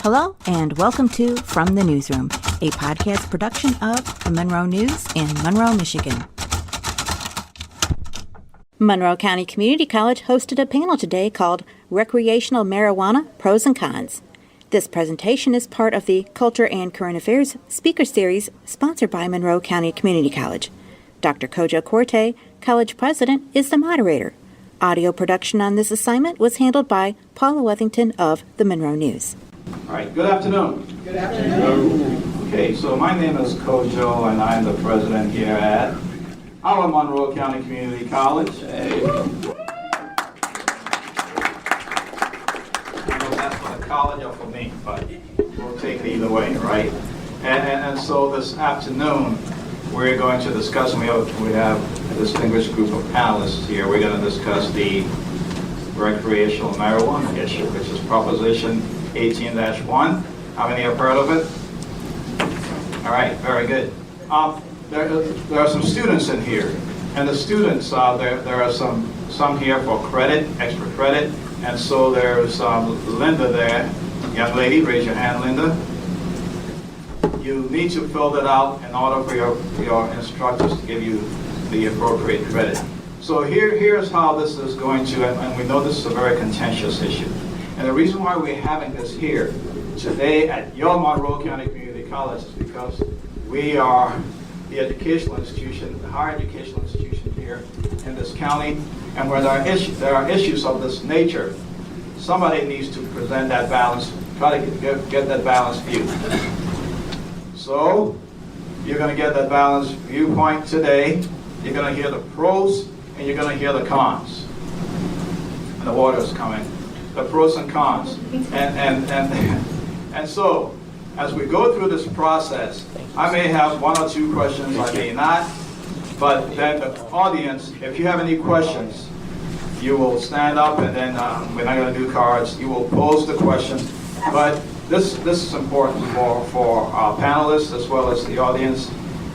Hello, and welcome to From the Newsroom, a podcast production of the Monroe News in Monroe, Michigan. Monroe County Community College hosted a panel today called Recreational Marijuana, Pros and Cons. This presentation is part of the Culture and Current Affairs Speaker Series sponsored by Monroe County Community College. Dr. Kojo Korte, College President, is the moderator. Audio production on this assignment was handled by Paula Wethington of the Monroe News. All right, good afternoon. Good afternoon. Okay, so my name is Kojo, and I'm the president here at our Monroe County Community College. I know that's for the college or for me, but we'll take it either way, right? And so this afternoon, we're going to discuss, and we have a distinguished group of panelists here. We're going to discuss the recreational marijuana issue, which is Proposition 18-1. How many have heard of it? All right, very good. There are some students in here, and the students, there are some here for credit, extra credit, and so there's Linda there. Young lady, raise your hand, Linda. You need to fill that out in order for your instructors to give you the appropriate credit. So here's how this is going to, and we know this is a very contentious issue. And the reason why we're having this here today at your Monroe County Community College is because we are the educational institution, the higher educational institution here in this county. And where there are issues of this nature, somebody needs to present that balance, try to get that balanced view. So you're going to get that balanced viewpoint today. You're going to hear the pros and you're going to hear the cons. And the water is coming. The pros and cons. And so as we go through this process, I may have one or two questions, I may not. But then the audience, if you have any questions, you will stand up, and then we're not going to do cards. You will pose the question. But this is important for our panelists as well as the audience.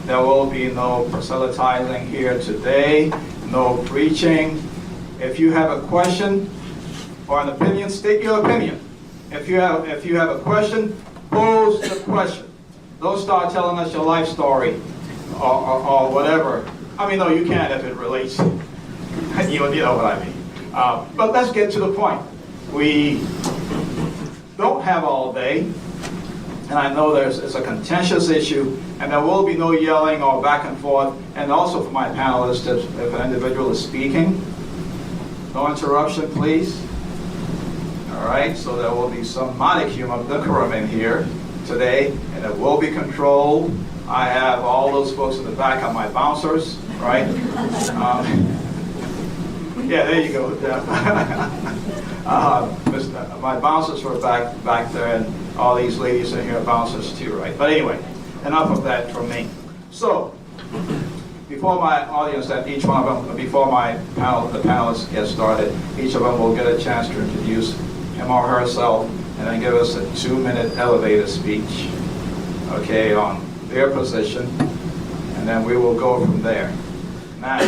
There will be no proselytizing here today, no preaching. If you have a question or an opinion, state your opinion. If you have a question, pose the question. Don't start telling us your life story or whatever. I mean, no, you can if it relates. You know what I mean. But let's get to the point. We don't have all day, and I know it's a contentious issue, and there will be no yelling or back and forth. And also for my panelists, if an individual is speaking, no interruption, please. All right, so there will be some modicum of decorum in here today, and it will be controlled. I have all those folks in the back are my bouncers, right? Yeah, there you go. My bouncers were back there, and all these ladies in here are bouncers too, right? But anyway, enough of that from me. So, before my audience, before my panel, the panelists get started, each of them will get a chance to introduce him or herself, and then give us a 2-minute elevator speech, okay, on their position, and then we will go from there. Now,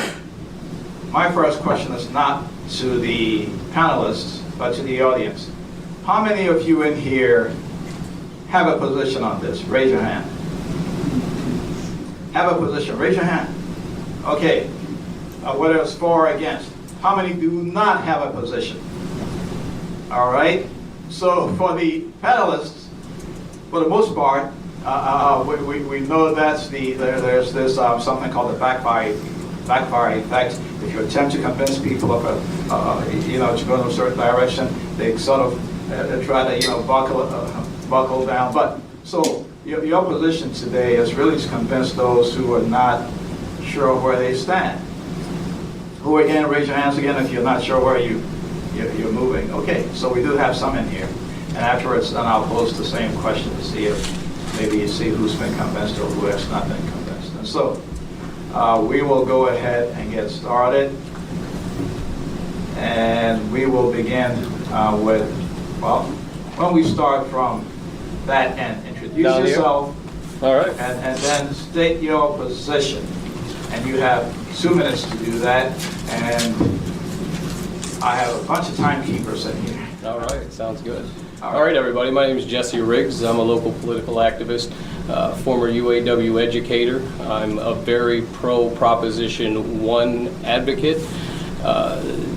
my first question is not to the panelists, but to the audience. How many of you in here have a position on this? Raise your hand. Have a position, raise your hand. Okay, whether it's for or against. How many do not have a position? All right, so for the panelists, for the most part, we know that's there's this something called the backfire effect. If you attempt to convince people of to go in a certain direction, they sort of try to buckle down. But so your position today is really to convince those who are not sure where they stand. Who again? Raise your hands again if you're not sure where you're moving. Okay, so we do have some in here, and afterwards, then I'll pose the same question to see if maybe you see who's been convinced or who has not been convinced. And so we will go ahead and get started, and we will begin with, well, when we start from that end, introduce yourself. All right. And then state your position. And you have 2 minutes to do that, and I have a bunch of timekeepers in here. All right, sounds good. All right, everybody. My name is Jesse Riggs. I'm a local political activist, former UAW educator. I'm a very pro Proposition 1 advocate.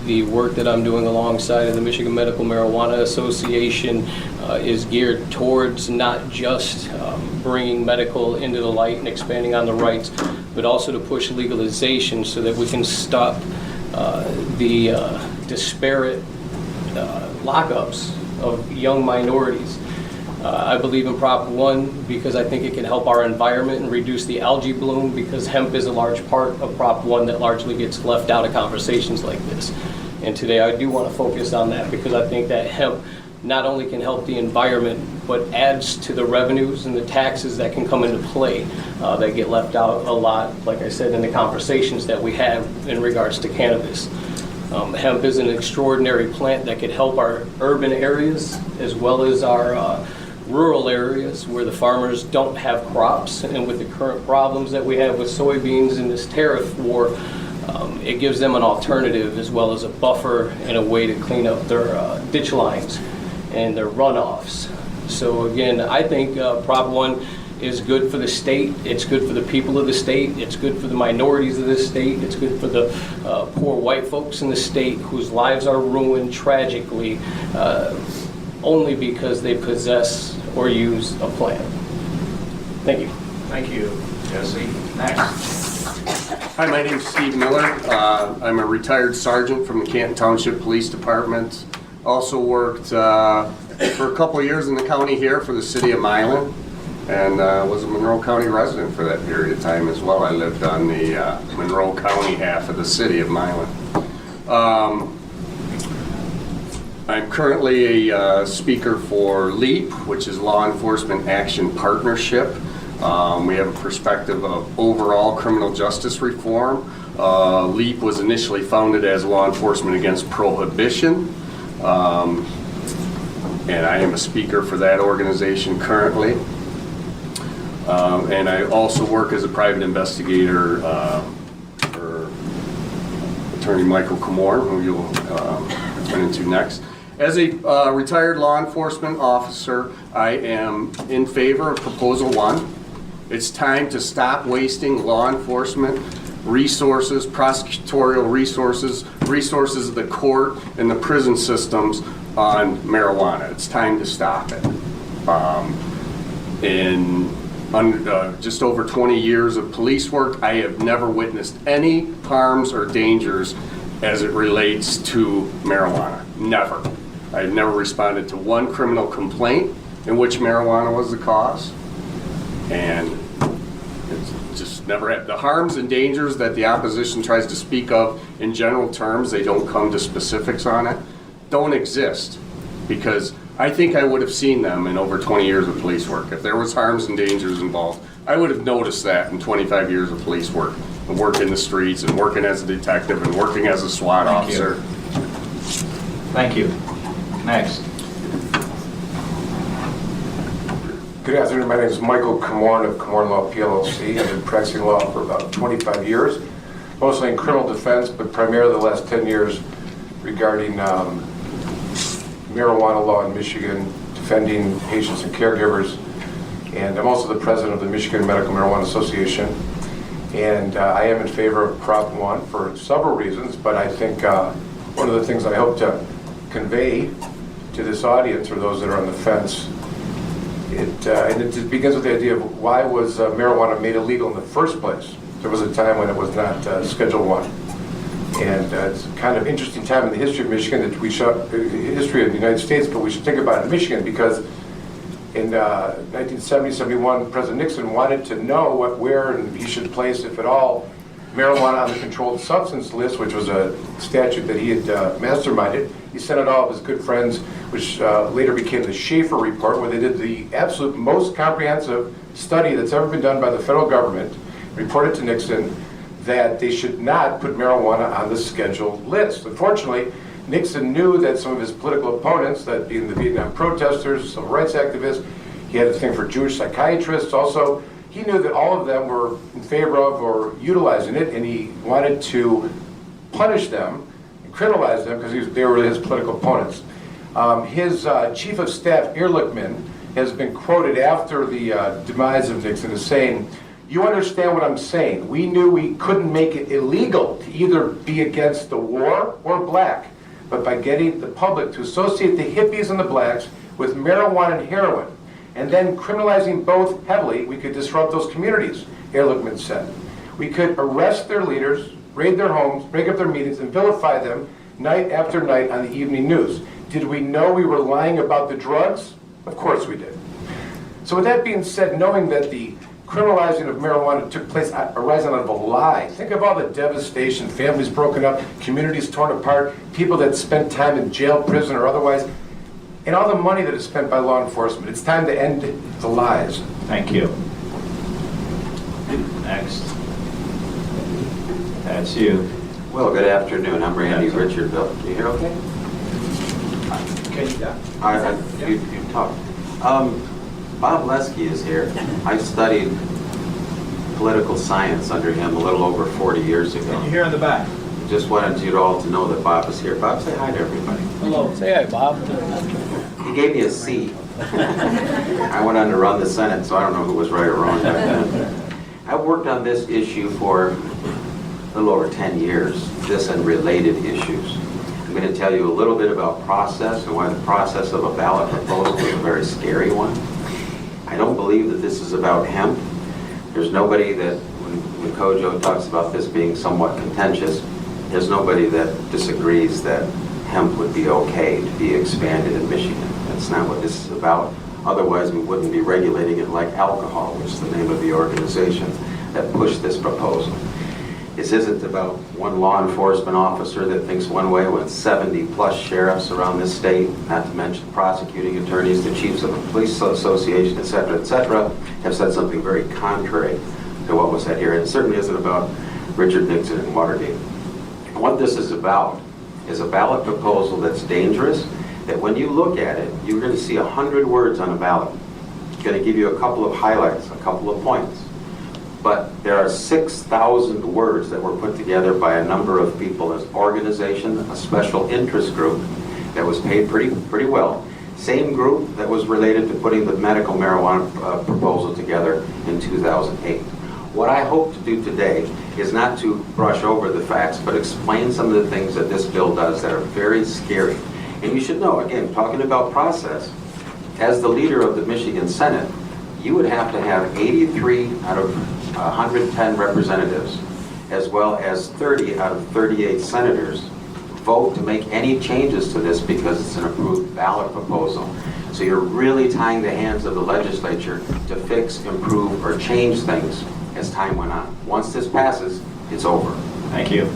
The work that I'm doing alongside of the Michigan Medical Marijuana Association is geared towards not just bringing medical into the light and expanding on the rights, but also to push legalization so that we can stop the disparate lockups of young minorities. I believe in Prop 1 because I think it can help our environment and reduce the algae bloom, because hemp is a large part of Prop 1 that largely gets left out of conversations like this. And today I do want to focus on that because I think that hemp not only can help the environment, but adds to the revenues and the taxes that can come into play that get left out a lot, like I said, in the conversations that we have in regards to cannabis. Hemp is an extraordinary plant that could help our urban areas as well as our rural areas where the farmers don't have crops. And with the current problems that we have with soybeans and this tariff war, it gives them an alternative as well as a buffer and a way to clean up their ditch lines and their runoffs. So again, I think Prop 1 is good for the state, it's good for the people of the state, it's good for the minorities of the state, it's good for the poor white folks in the state whose lives are ruined tragically only because they possess or use a plant. Thank you. Thank you, Jesse. Next. Hi, my name is Steve Miller. I'm a retired sergeant from the Canton Township Police Department. Also worked for a couple of years in the county here for the city of Milan, and was a Monroe County resident for that period of time as well. I lived on the Monroe County half of the city of Milan. I'm currently a speaker for LEAP, which is Law Enforcement Action Partnership. We have a perspective of overall criminal justice reform. LEAP was initially founded as Law Enforcement Against Prohibition, and I am a speaker for that organization currently. And I also work as a private investigator for Attorney Michael Comore, who you'll turn into next. As a retired law enforcement officer, I am in favor of Proposal 1. It's time to stop wasting law enforcement resources, prosecutorial resources, resources of the court and the prison systems on marijuana. It's time to stop it. In just over 20 years of police work, I have never witnessed any harms or dangers as it relates to marijuana. Never. I've never responded to one criminal complaint in which marijuana was the cause. And it's just never had. The harms and dangers that the opposition tries to speak of in general terms, they don't come to specifics on it, don't exist. Because I think I would have seen them in over 20 years of police work. If there was harms and dangers involved, I would have noticed that in 25 years of police work, and working the streets, and working as a detective, and working as a SWAT officer. Thank you. Next. Good afternoon. My name is Michael Comorn of Comorn Law PLLC. I've been practicing law for about 25 years, mostly in criminal defense, but primarily the last 10 years regarding marijuana law in Michigan, defending patients and caregivers. And I'm also the president of the Michigan Medical Marijuana Association. And I am in favor of Prop 1 for several reasons, but I think one of the things I hope to convey to this audience, or those that are on the fence, it begins with the idea of why was marijuana made illegal in the first place. There was a time when it was not Schedule 1. And it's kind of interesting time in the history of Michigan that we should, history of the United States, but we should think about it in Michigan, because in 1970-71, President Nixon wanted to know where and he should place, if at all, marijuana on the controlled substance list, which was a statute that he had masterminded. He sent it all of his good friends, which later became the Schaefer Report, where they did the absolute most comprehensive study that's ever been done by the federal government, reported to Nixon that they should not put marijuana on the scheduled list. Unfortunately, Nixon knew that some of his political opponents, that being the Vietnam protesters, civil rights activists, he had a thing for Jewish psychiatrists also, he knew that all of them were in favor of or utilizing it, and he wanted to punish them and criminalize them because they were his political opponents. His chief of staff, Ehrlichman, has been quoted after the demise of Nixon as saying, "You understand what I'm saying? We knew we couldn't make it illegal to either be against the war or black, but by getting the public to associate the hippies and the blacks with marijuana and heroin, and then criminalizing both heavily, we could disrupt those communities," Ehrlichman said. "We could arrest their leaders, raid their homes, break up their meetings, and vilify them night after night on the evening news. Did we know we were lying about the drugs? Of course we did." So with that being said, knowing that the criminalizing of marijuana took place arising out of a lie, think of all the devastation, families broken up, communities torn apart, people that spent time in jail, prison, or otherwise, and all the money that is spent by law enforcement. It's time to end the lies. Thank you. Next. That's you. Well, good afternoon. I'm Randy Richardville. Can you hear okay? Okay, yeah. You talk. Bob Lesky is here. I studied political science under him a little over 40 years ago. Can you hear in the back? Just wanted you all to know that Bob is here. Bob, say hi to everybody. Hello. Say hi, Bob. He gave me a C. I went on to run the Senate, so I don't know who was right or wrong back then. I've worked on this issue for a little over 10 years, this and related issues. I'm going to tell you a little bit about process and why the process of a ballot proposal is a very scary one. I don't believe that this is about hemp. There's nobody that, when Kojo talks about this being somewhat contentious, there's nobody that disagrees that hemp would be okay to be expanded in Michigan. That's not what this is about. Otherwise, we wouldn't be regulating it like alcohol, which is the name of the organization that pushed this proposal. This isn't about one law enforcement officer that thinks one way when 70-plus sheriffs around this state, not to mention prosecuting attorneys, the chiefs of the police association, et cetera, have said something very contrary to what was said here. And it certainly isn't about Richard Nixon and Watergate. What this is about is a ballot proposal that's dangerous, that when you look at it, you're going to see 100 words on a ballot. It's going to give you a couple of highlights, a couple of points. But there are 6,000 words that were put together by a number of people as organization, a special interest group that was paid pretty well. Same group that was related to putting the medical marijuana proposal together in 2008. What I hope to do today is not to brush over the facts, but explain some of the things that this bill does that are very scary. And you should know, again, talking about process, as the leader of the Michigan Senate, you would have to have 83 out of 110 representatives, as well as 30 out of 38 senators, vote to make any changes to this because it's an approved ballot proposal. So you're really tying the hands of the legislature to fix, improve, or change things as time went on. Once this passes, it's over. Thank you.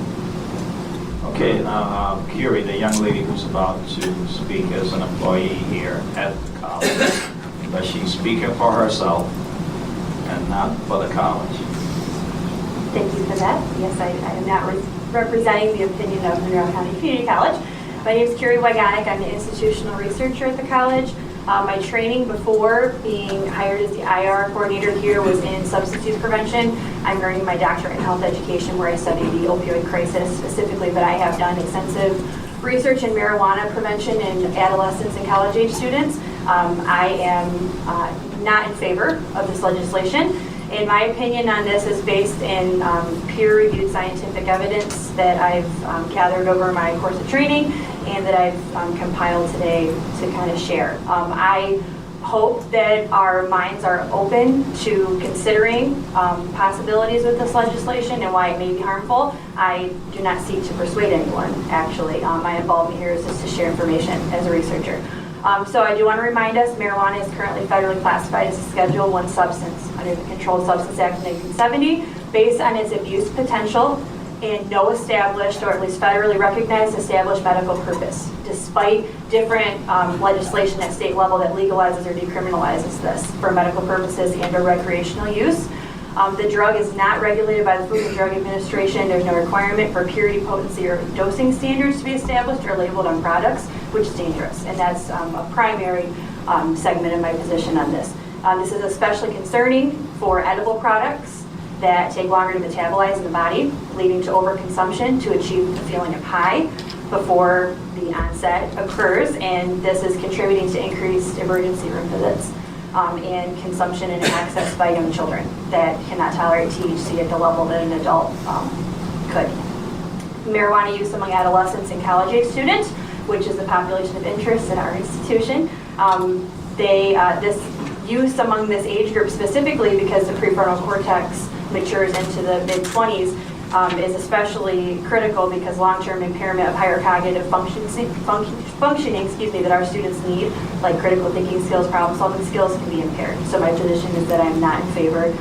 Okay, now Curie, the young lady who's about to speak as an employee here at the college, but she's speaking for herself and not for the college. Thank you for that. Yes, I am not representing the opinion of Monroe County Community College. My name is Curie Wygonik. I'm an institutional researcher at the college. My training before being hired as the IR coordinator here was in substance use prevention. I'm earning my doctorate in health education where I study the opioid crisis specifically, but I have done extensive research in marijuana prevention in adolescents and college age students. I am not in favor of this legislation. And my opinion on this is based in peer-reviewed scientific evidence that I've gathered over my course of training and that I've compiled today to kind of share. I hope that our minds are open to considering possibilities with this legislation and why it may be harmful. I do not seek to persuade anyone, actually. My involvement here is just to share information as a researcher. So I do want to remind us, marijuana is currently federally classified as a Schedule I substance under the Controlled Substance Act of 1970 based on its abuse potential and no established, or at least federally recognized, established medical purpose, despite different legislation at state level that legalizes or decriminalizes this for medical purposes and or recreational use. The drug is not regulated by the Food and Drug Administration. There's no requirement for purity, potency, or dosing standards to be established or labeled on products, which is dangerous. And that's a primary segment of my position on this. This is especially concerning for edible products that take longer to metabolize in the body, leading to overconsumption to achieve the feeling of high. before the onset occurs, and this is contributing to increased emergency room visits and consumption and access by young children that cannot tolerate THC at the level that an adult could. Marijuana use among adolescents and college-age students, which is the population of interest in our institution. This use among this age group specifically, because the prefrontal cortex matures into the mid-20s, is especially critical because long-term impairment of higher cognitive functioning that our students need, like critical thinking skills, problem-solving skills, can be impaired. So my position is that I'm not in favor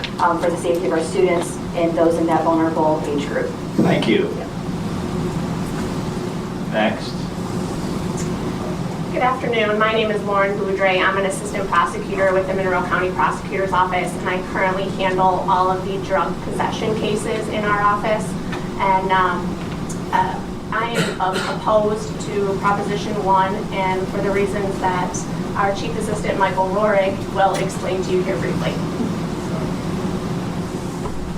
for the safety of our students and those in that vulnerable age group. Thank you. Yeah. Next. Good afternoon. My name is Lauren Boudre. I'm an assistant prosecutor with the Monroe County Prosecutor's Office, and I currently handle all of the drug possession cases in our office. And I am opposed to Proposition 1, and for the reasons that our Chief Assistant Michael Rohrig will explain to you here briefly.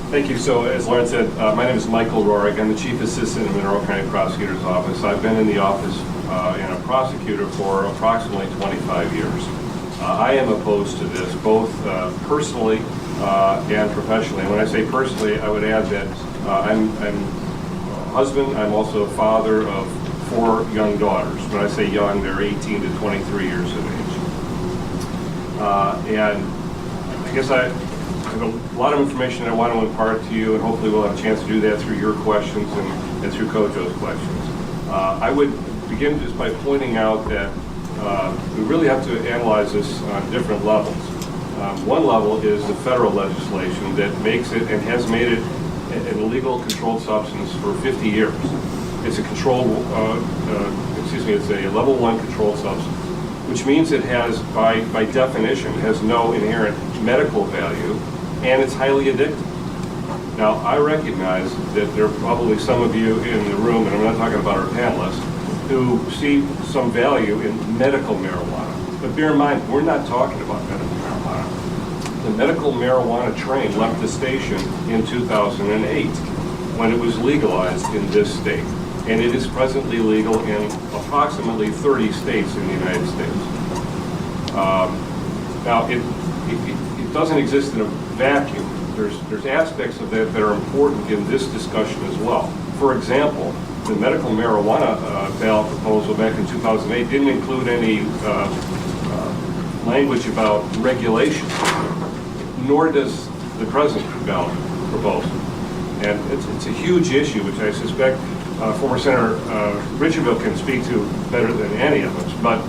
Thank you. So as Lauren said, my name is Michael Rohrig. I'm the Chief Assistant in the Monroe County Prosecutor's Office. I've been in the office and a prosecutor for approximately 25 years. I am opposed to this, both personally and professionally. And when I say personally, I would add that I'm a husband. I'm also a father of 4 young daughters. When I say young, they're 18 to 23 years of age. And I guess I have a lot of information I want to impart to you, and hopefully we'll have a chance to do that through your questions and through Kojo's questions. I would begin just by pointing out that we really have to analyze this on different levels. One level is the federal legislation that makes it and has made it an illegal controlled substance for 50 years. It's a controlled, it's a level 1 controlled substance, which means it has, by definition, has no inherent medical value, and it's highly addictive. Now, I recognize that there are probably some of you in the room, and I'm not talking about our panelists, who see some value in medical marijuana. But bear in mind, we're not talking about medical marijuana. The medical marijuana train left the station in 2008 when it was legalized in this state. And it is presently legal in approximately 30 states in the United States. Now, it doesn't exist in a vacuum. There's aspects of that are important in this discussion as well. For example, the medical marijuana ballot proposal back in 2008 didn't include any language about regulation, nor does the present ballot proposal. And it's a huge issue, which I suspect former Senator Richardville can speak to better than any of us. But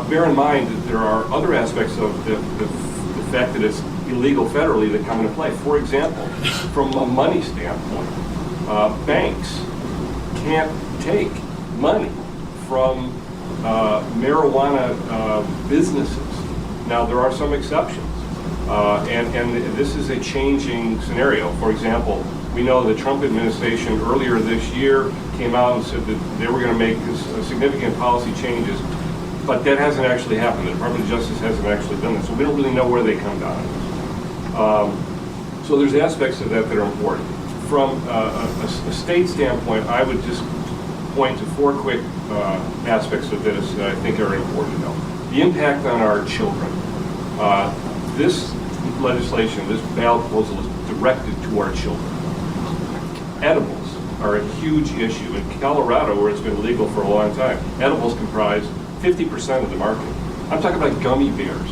bear in mind that there are other aspects of the fact that it's illegal federally that come into play. For example, from a money standpoint, banks can't take money from marijuana businesses. Now, there are some exceptions, and this is a changing scenario. For example, we know the Trump administration earlier this year came out and said that they were going to make significant policy changes, but that hasn't actually happened. The Department of Justice hasn't actually done that, so we don't really know where they come down on this. So there's aspects of that are important. From a state standpoint, I would just point to 4 quick aspects of this that I think are important to know. The impact on our children. This legislation, this ballot proposal is directed to our children. Edibles are a huge issue. In Colorado, where it's been legal for a long time, edibles comprise 50% of the market. I'm talking about gummy bears,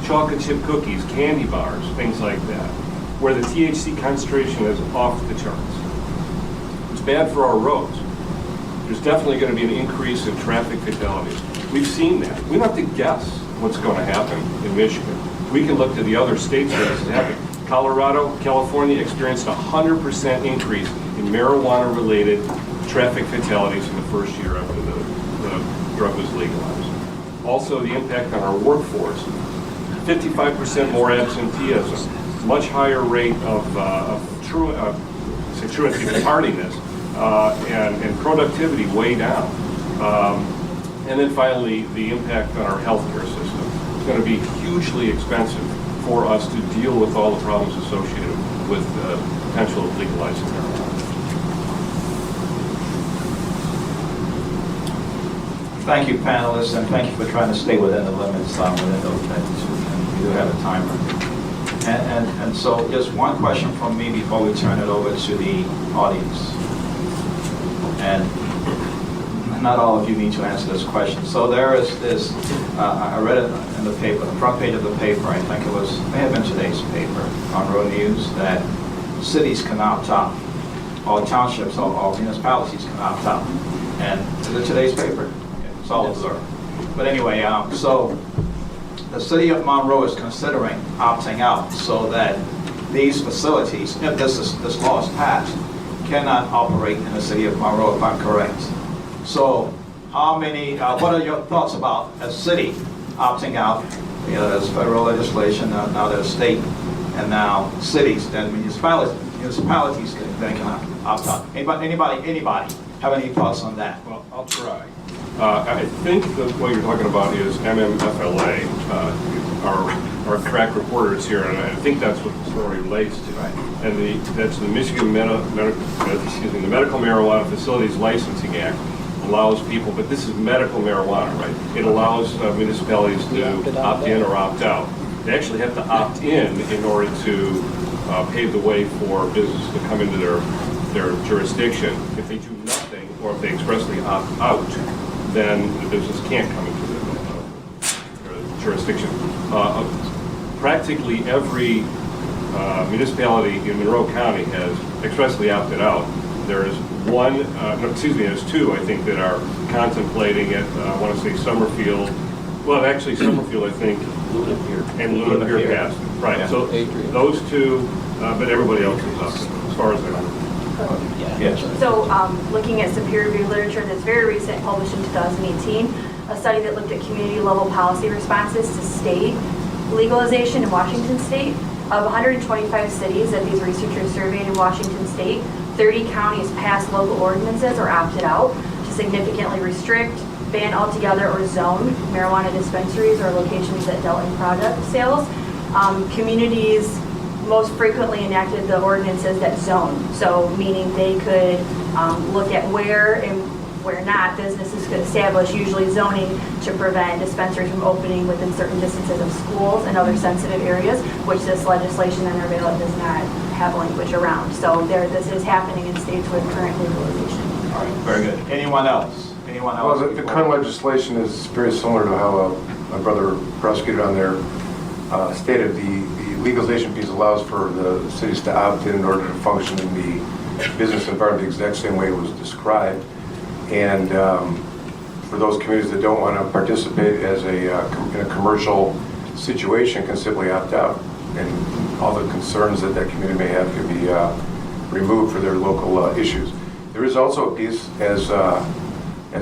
chocolate chip cookies, candy bars, things like that, where the THC concentration is off the charts. It's bad for our roads. There's definitely going to be an increase in traffic fatalities. We've seen that. We don't have to guess what's going to happen in Michigan. We can look to the other states where this is happening. Colorado, California experienced a 100% increase in marijuana-related traffic fatalities in the first year after the drug was legalized. Also, the impact on our workforce. 55% more absenteeism, much higher rate of tardiness, and productivity way down. And then finally, the impact on our healthcare system. It's going to be hugely expensive for us to deal with all the problems associated with the potential of legalizing marijuana. Thank you, panelists, and thank you for trying to stay within the limits, within those minutes. And we do have a timer. And so just one question from me before we turn it over to the audience. And not all of you need to answer this question. So there is this, I read it in the paper, the front page of the paper, I think it was, may have been today's paper, Monroe News, that cities can opt out, all townships, all municipalities can opt out. And is it today's paper? Okay, it's all observed. But anyway, so the city of Monroe is considering opting out so that these facilities, if this law is passed, cannot operate in the city of Monroe, if I'm correct. So how many, what are your thoughts about a city opting out? You know, there's federal legislation, now there's state, and now cities, then municipalities can opt out. Anybody have any thoughts on that? Well, I'll try. I think that what you're talking about is MMFLA, our crack reporters here, and I think that's what the story relates to. Right. And that's the Michigan the Medical Marijuana Facilities Licensing Act allows people, but this is medical marijuana, right? It allows municipalities to opt in or opt out. They actually have to opt in order to pave the way for business to come into their jurisdiction. If they do nothing, or if they expressly opt out, then the business can't come into their jurisdiction. Practically every municipality in Monroe County has expressly opted out. There's there's two, I think, that are contemplating it. I want to say Summerfield. Well, actually, Summerfield, I think, and Lunapir passed. Right. Yeah. So those two, but everybody else is up, as far as I know. Yes. So looking at some peer-reviewed literature that's very recent, published in 2018, a study that looked at community-level policy responses to state legalization in Washington state. Of 125 cities that these researchers surveyed in Washington state, 30 counties passed local ordinances or opted out to significantly restrict, ban altogether, or zone marijuana dispensaries or locations that dealt in product sales. Communities most frequently enacted the ordinances that zone, so meaning they could look at where and where not businesses could establish, usually zoning to prevent dispensaries from opening within certain distances of schools and other sensitive areas, which this legislation in their ballot does not have language around. So this is happening in states with current legalization. All right, very good. Anyone else? Well, the current legislation is very similar to how my brother prosecutor on there stated. The legalization piece allows for the cities to opt in order to function in the business environment the exact same way it was described. And for those communities that don't want to participate as in a commercial situation can simply opt out. And all the concerns that community may have can be removed for their local issues. There is also a piece, as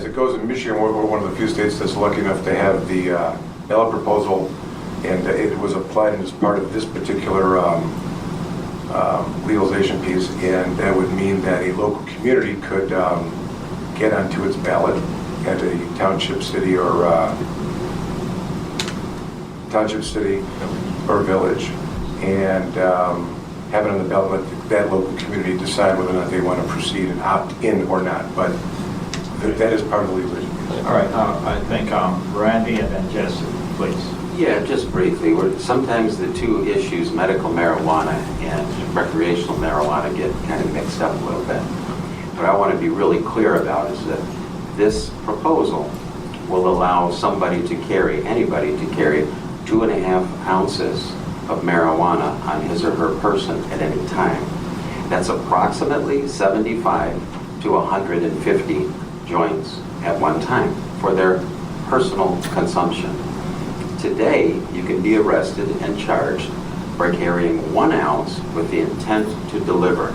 it goes in Michigan, we're one of the few states that's lucky enough to have the ballot proposal, and it was applied as part of this particular legalization piece, and that would mean that a local community could get onto its ballot at a township, city, or village, and have it on the ballot. Let that local community decide whether or not they want to proceed and opt in or not. But that is part of the legalization. All right, I think Randy and then Jesse, please. Yeah, just briefly, sometimes the two issues, medical marijuana and recreational marijuana, get kind of mixed up a little bit. What I want to be really clear about is that this proposal will allow anybody to carry 2.5 ounces of marijuana on his or her person at any time. That's approximately 75 to 150 joints at one time for their personal consumption. Today, you can be arrested and charged for carrying 1 ounce with the intent to deliver.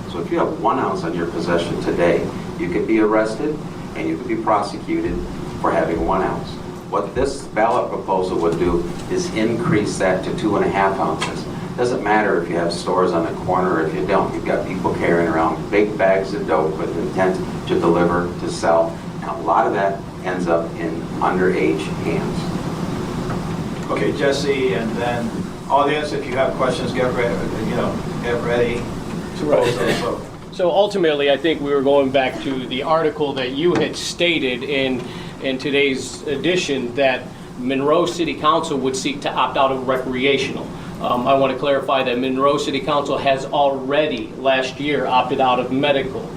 So if you have 1 ounce on your possession today, you can be arrested and you can be prosecuted for having 1 ounce. What this ballot proposal would do is increase that to 2.5 ounces. Doesn't matter if you have stores on the corner or if you don't. You've got people carrying around big bags of dope with intent to deliver, to sell. Now, a lot of that ends up in underage hands. Okay, Jesse, and then audience, if you have questions, get ready to pose those. So ultimately, I think we were going back to the article that you had stated in in today's edition that Monroe City Council would seek to opt out of recreational. I want to clarify that Monroe City Council has already last year opted out of medical.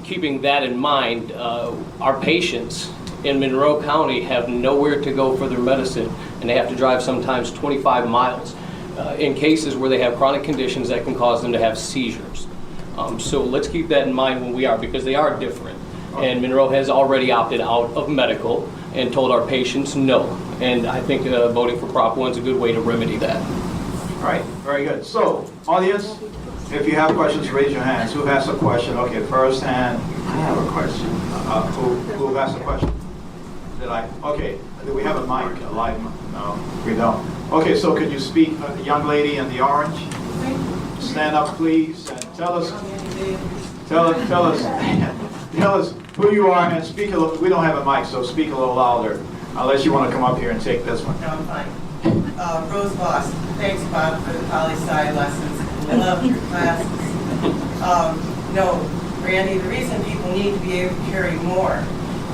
Keeping that in mind, our patients in Monroe County have nowhere to go for their medicine, and they have to drive sometimes 25 miles in cases where they have chronic conditions that can cause them to have seizures. So let's keep that in mind when we are, because they are different. And Monroe has already opted out of medical and told our patients no. And I think voting for Prop 1 is a good way to remedy that. All right, very good. So, audience, if you have questions, raise your hands. Who has a question? Okay, first hand. I have a question. Who has a question? Okay, do we have a mic, a live mic? No, we don't. Okay, so could you speak, young lady in the orange? Stand up, please, and tell us who you are and speak a little. We don't have a mic, so speak a little louder, unless you want to come up here and take this one. No, I'm fine. Rose Voss. Thanks, Bob, for the poli-sci lessons. I love your classes. No, Randy, the reason people need to be able to carry more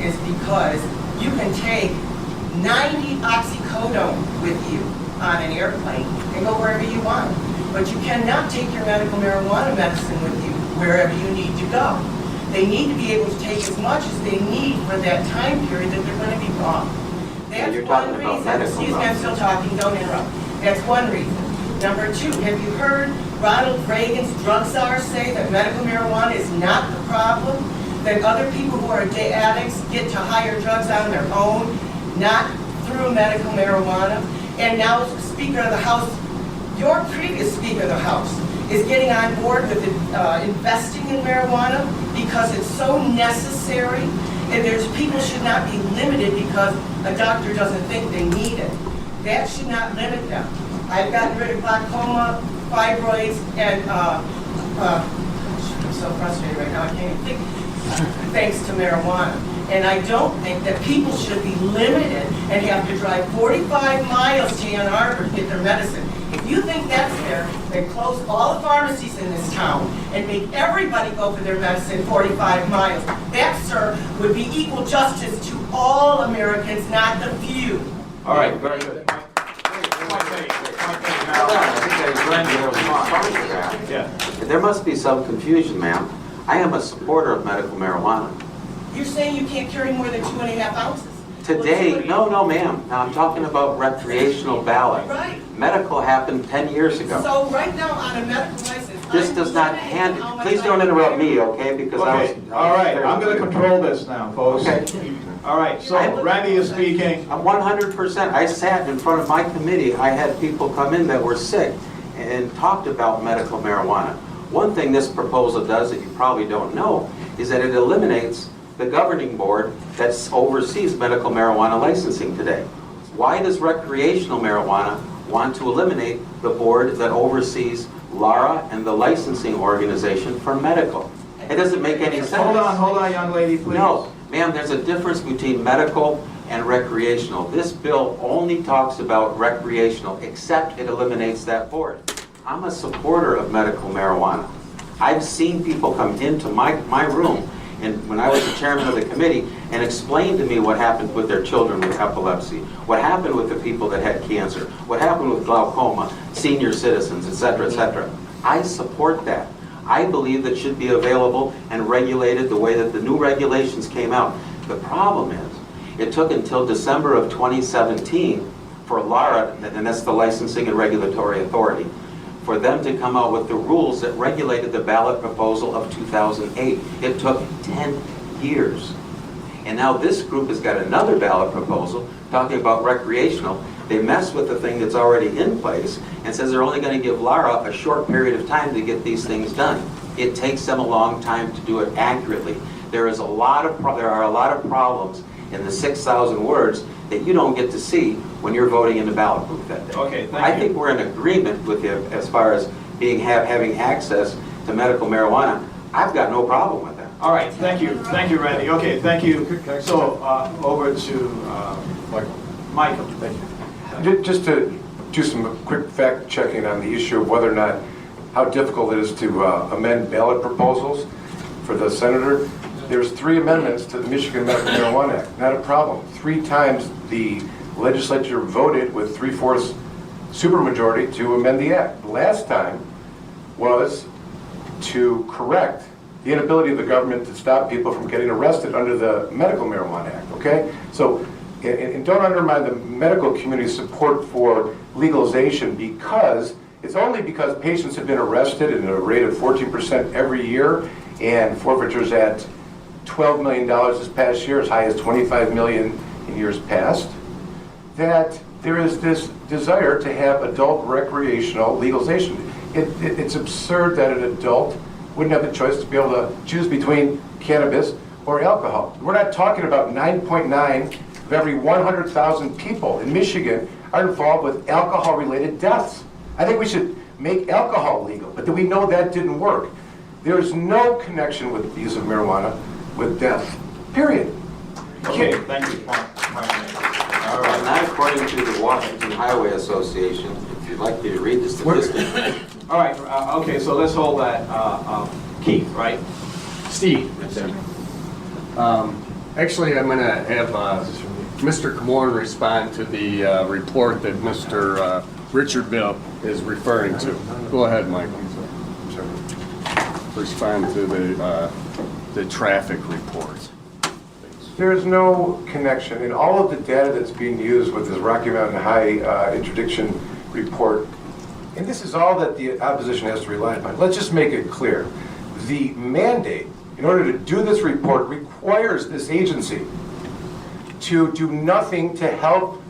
is because you can take 90 oxycodone with you on an airplane and go wherever you want. But you cannot take your medical marijuana medicine with you wherever you need to go. They need to be able to take as much as they need for that time period that they're going to be gone. That's you're talking one about reason. medical, Excuse me, though. I'm still talking, don't interrupt. That's one reason. Number two, have you heard Ronald Reagan's drug czar say that medical marijuana is not the problem? That other people who are addicts get to higher drugs on their own, not through medical marijuana? And now Speaker of the House, your previous Speaker of the House, is getting on board with investing in marijuana because it's so necessary, and people should not be limited because a doctor doesn't think they need it. That should not limit them. I've gotten rid of glaucoma, fibroids, and I'm so frustrated right now, I can't even think, thanks to marijuana. And I don't think that people should be limited and have to drive 45 miles to Ann Arbor to get their medicine. If you think that's fair, then close all the pharmacies in this town and make everybody go for their medicine 45 miles. That, sir, would be equal justice to all Americans, not the few. All right, very good. There must be some confusion, ma'am. I am a supporter of medical marijuana. You're saying you can't carry more than 2.5 ounces? Today, no, ma'am. Now, I'm talking about recreational ballot. Right. Medical happened 10 years ago. So right now on a medical license, This does not hand, please don't interrupt me, okay? Because I was... Okay, all right, I'm going to control this now, folks. Okay. All right, so Randy is speaking. 100%. I sat in front of my committee. I had people come in that were sick and talked about medical marijuana. One thing this proposal does that you probably don't know is that it eliminates the governing board that oversees medical marijuana licensing today. Why does recreational marijuana want to eliminate the board that oversees LARA and the licensing organization for medical? It doesn't make any sense. Hold on, young lady, please. No, ma'am, there's a difference between medical and recreational. This bill only talks about recreational, except it eliminates that board. I'm a supporter of medical marijuana. I've seen people come into my room, and when I was the chairman of the committee, and explain to me what happened with their children with epilepsy, what happened with the people that had cancer, what happened with glaucoma, senior citizens, et cetera, et cetera. I support that. I believe that should be available and regulated the way that the new regulations came out. The problem is, it took until December of 2017 for LARA, and that's the Licensing and Regulatory Authority, for them to come out with the rules that regulated the ballot proposal of 2008. It took 10 years. And now this group has got another ballot proposal talking about recreational. They mess with the thing that's already in place and says they're only going to give LARA a short period of time to get these things done. It takes them a long time to do it accurately. There are a lot of problems in the 6,000 words that you don't get to see when you're voting in the ballot booth that day. Okay, thank I you. think we're in agreement with you as far as having access to medical marijuana. I've got no problem with that. All right, thank you, Randy. Okay, thank you. So over to Michael. Thank you. Just to do some quick fact checking on the issue of whether or not, how difficult it is to amend ballot proposals for the senator. There's 3 amendments to the Michigan Medical Marijuana Act, not a problem. 3 times the legislature voted with 3/4 supermajority to amend the act. The last time was to correct the inability of the government to stop people from getting arrested under the Medical Marijuana Act, okay? So, and don't undermine the medical community's support for legalization, because it's only because patients have been arrested at a rate of 14% every year, and forfeitures at $12 million this past year, as high as $25 million in years past, that there is this desire to have adult recreational legalization. It's absurd that an adult wouldn't have the choice to be able to choose between cannabis or alcohol. We're not talking about 9.9 of every 100,000 people in Michigan are involved with alcohol-related deaths. I think we should make alcohol legal, but we know that didn't work. There is no connection with the use of marijuana with death, period. Okay, thank you. All Well, right. not according to the Washington Highway Association. If you'd like me to read the statistic. All right, okay, so let's hold that, Keith, right? Steve. Actually, I'm going to have Mr. Camorn respond to the report that Mr. Richard Bill is referring to. Go ahead, Mike. Respond to the traffic reports. There is no connection in all of the data that's being used with this Rocky Mountain High interdiction report, and this is all that the opposition has to rely upon. Let's just make it clear. The mandate, in order to do this report, requires this agency to do nothing to help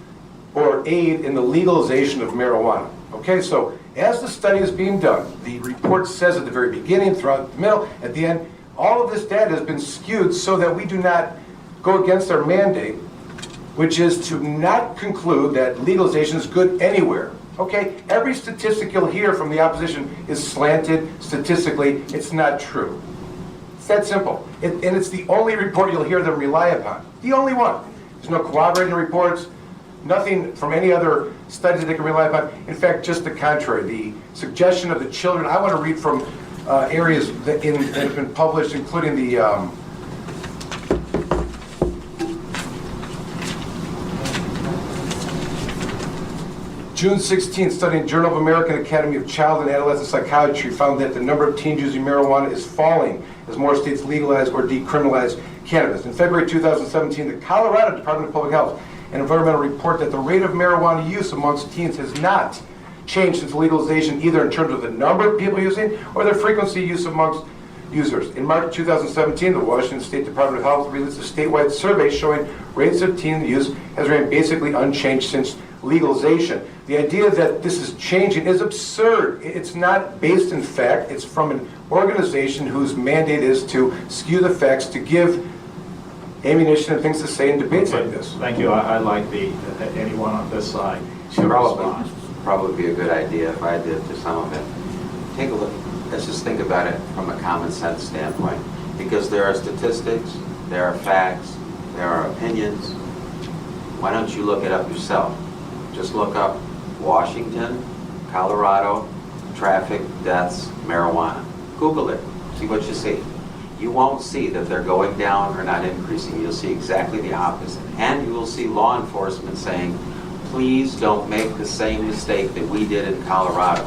or aid in the legalization of marijuana. Okay, so as the study is being done, the report says at the very beginning, throughout the middle, at the end, all of this data has been skewed so that we do not go against our mandate, which is to not conclude that legalization is good anywhere. Okay, every statistic you'll hear from the opposition is slanted statistically. It's not true. It's that simple. And it's the only report you'll hear them rely upon. The only one. There's no corroborating reports, nothing from any other studies that they can rely upon. In fact, just the contrary. The suggestion of the children, I want to read from areas that have been published, including the June 16th, study in Journal of American Academy of Child and Adolescent Psychiatry found that the number of teens using marijuana is falling as more states legalize or decriminalize cannabis. In February 2017, the Colorado Department of Public Health and Environmental report that the rate of marijuana use amongst teens has not changed since legalization, either in terms of the number of people using or their frequency use amongst users. In March 2017, the Washington State Department of Health released a statewide survey showing rates of teen use has remained basically unchanged since legalization. The idea that this is changing is absurd. It's not based in fact. It's from an organization whose mandate is to skew the facts, to give ammunition and things to say in debates like this. Thank you. I like anyone on this side to respond. Probably be a good idea if I did to some of it. Take a look. Let's just think about it from a common sense standpoint. Because there are statistics, there are facts, there are opinions. Why don't you look it up yourself? Just look up Washington, Colorado, traffic, deaths, marijuana. Google it, see what you see. You won't see that they're going down or not increasing. You'll see exactly the opposite. And you will see law enforcement saying, please don't make the same mistake that we did in Colorado.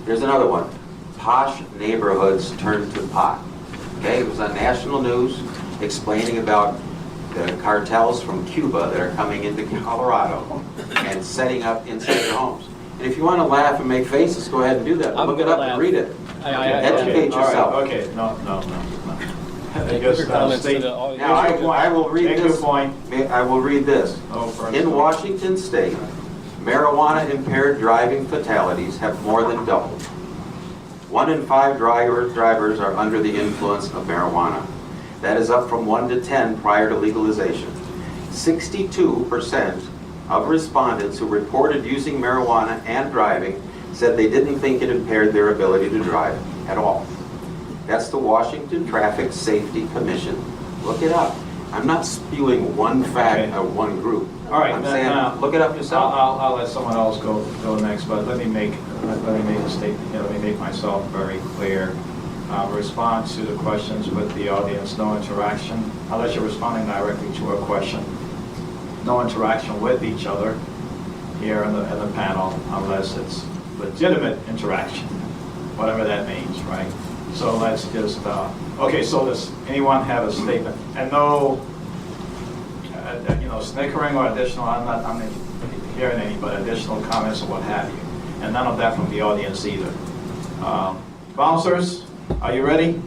Here's another one. Posh neighborhoods turn to pot. Okay, it was on national news explaining about the cartels from Cuba that are coming into Colorado and setting up inside their homes. And if you want to laugh and make faces, go ahead and do that. Look it up and read it. Educate yourself. All right, okay, no. Your comments to the audience. Now, I will read Make this. your point. I will read this. In Washington State, marijuana-impaired driving fatalities have more than doubled. 1 in 5 drivers are under the influence of marijuana. That is up from 1 to 10 prior to legalization. 62% of respondents who reported using marijuana and driving said they didn't think it impaired their ability to drive at all. That's the Washington Traffic Safety Commission. Look it up. I'm not spewing one fact or one group. All right, I'm saying, look it up yourself. I'll let someone else go next, but let me make a statement here. Let me make myself very clear. respond to the questions with the audience, no interaction, unless you're responding directly to a question. No interaction with each other here in the panel, unless it's legitimate interaction, whatever that means, right? So let's just, okay, so does anyone have a statement? And no, snickering or additional, I'm not hearing any, but additional comments or what have you. And none of that from the audience either. Bouncers, are you ready?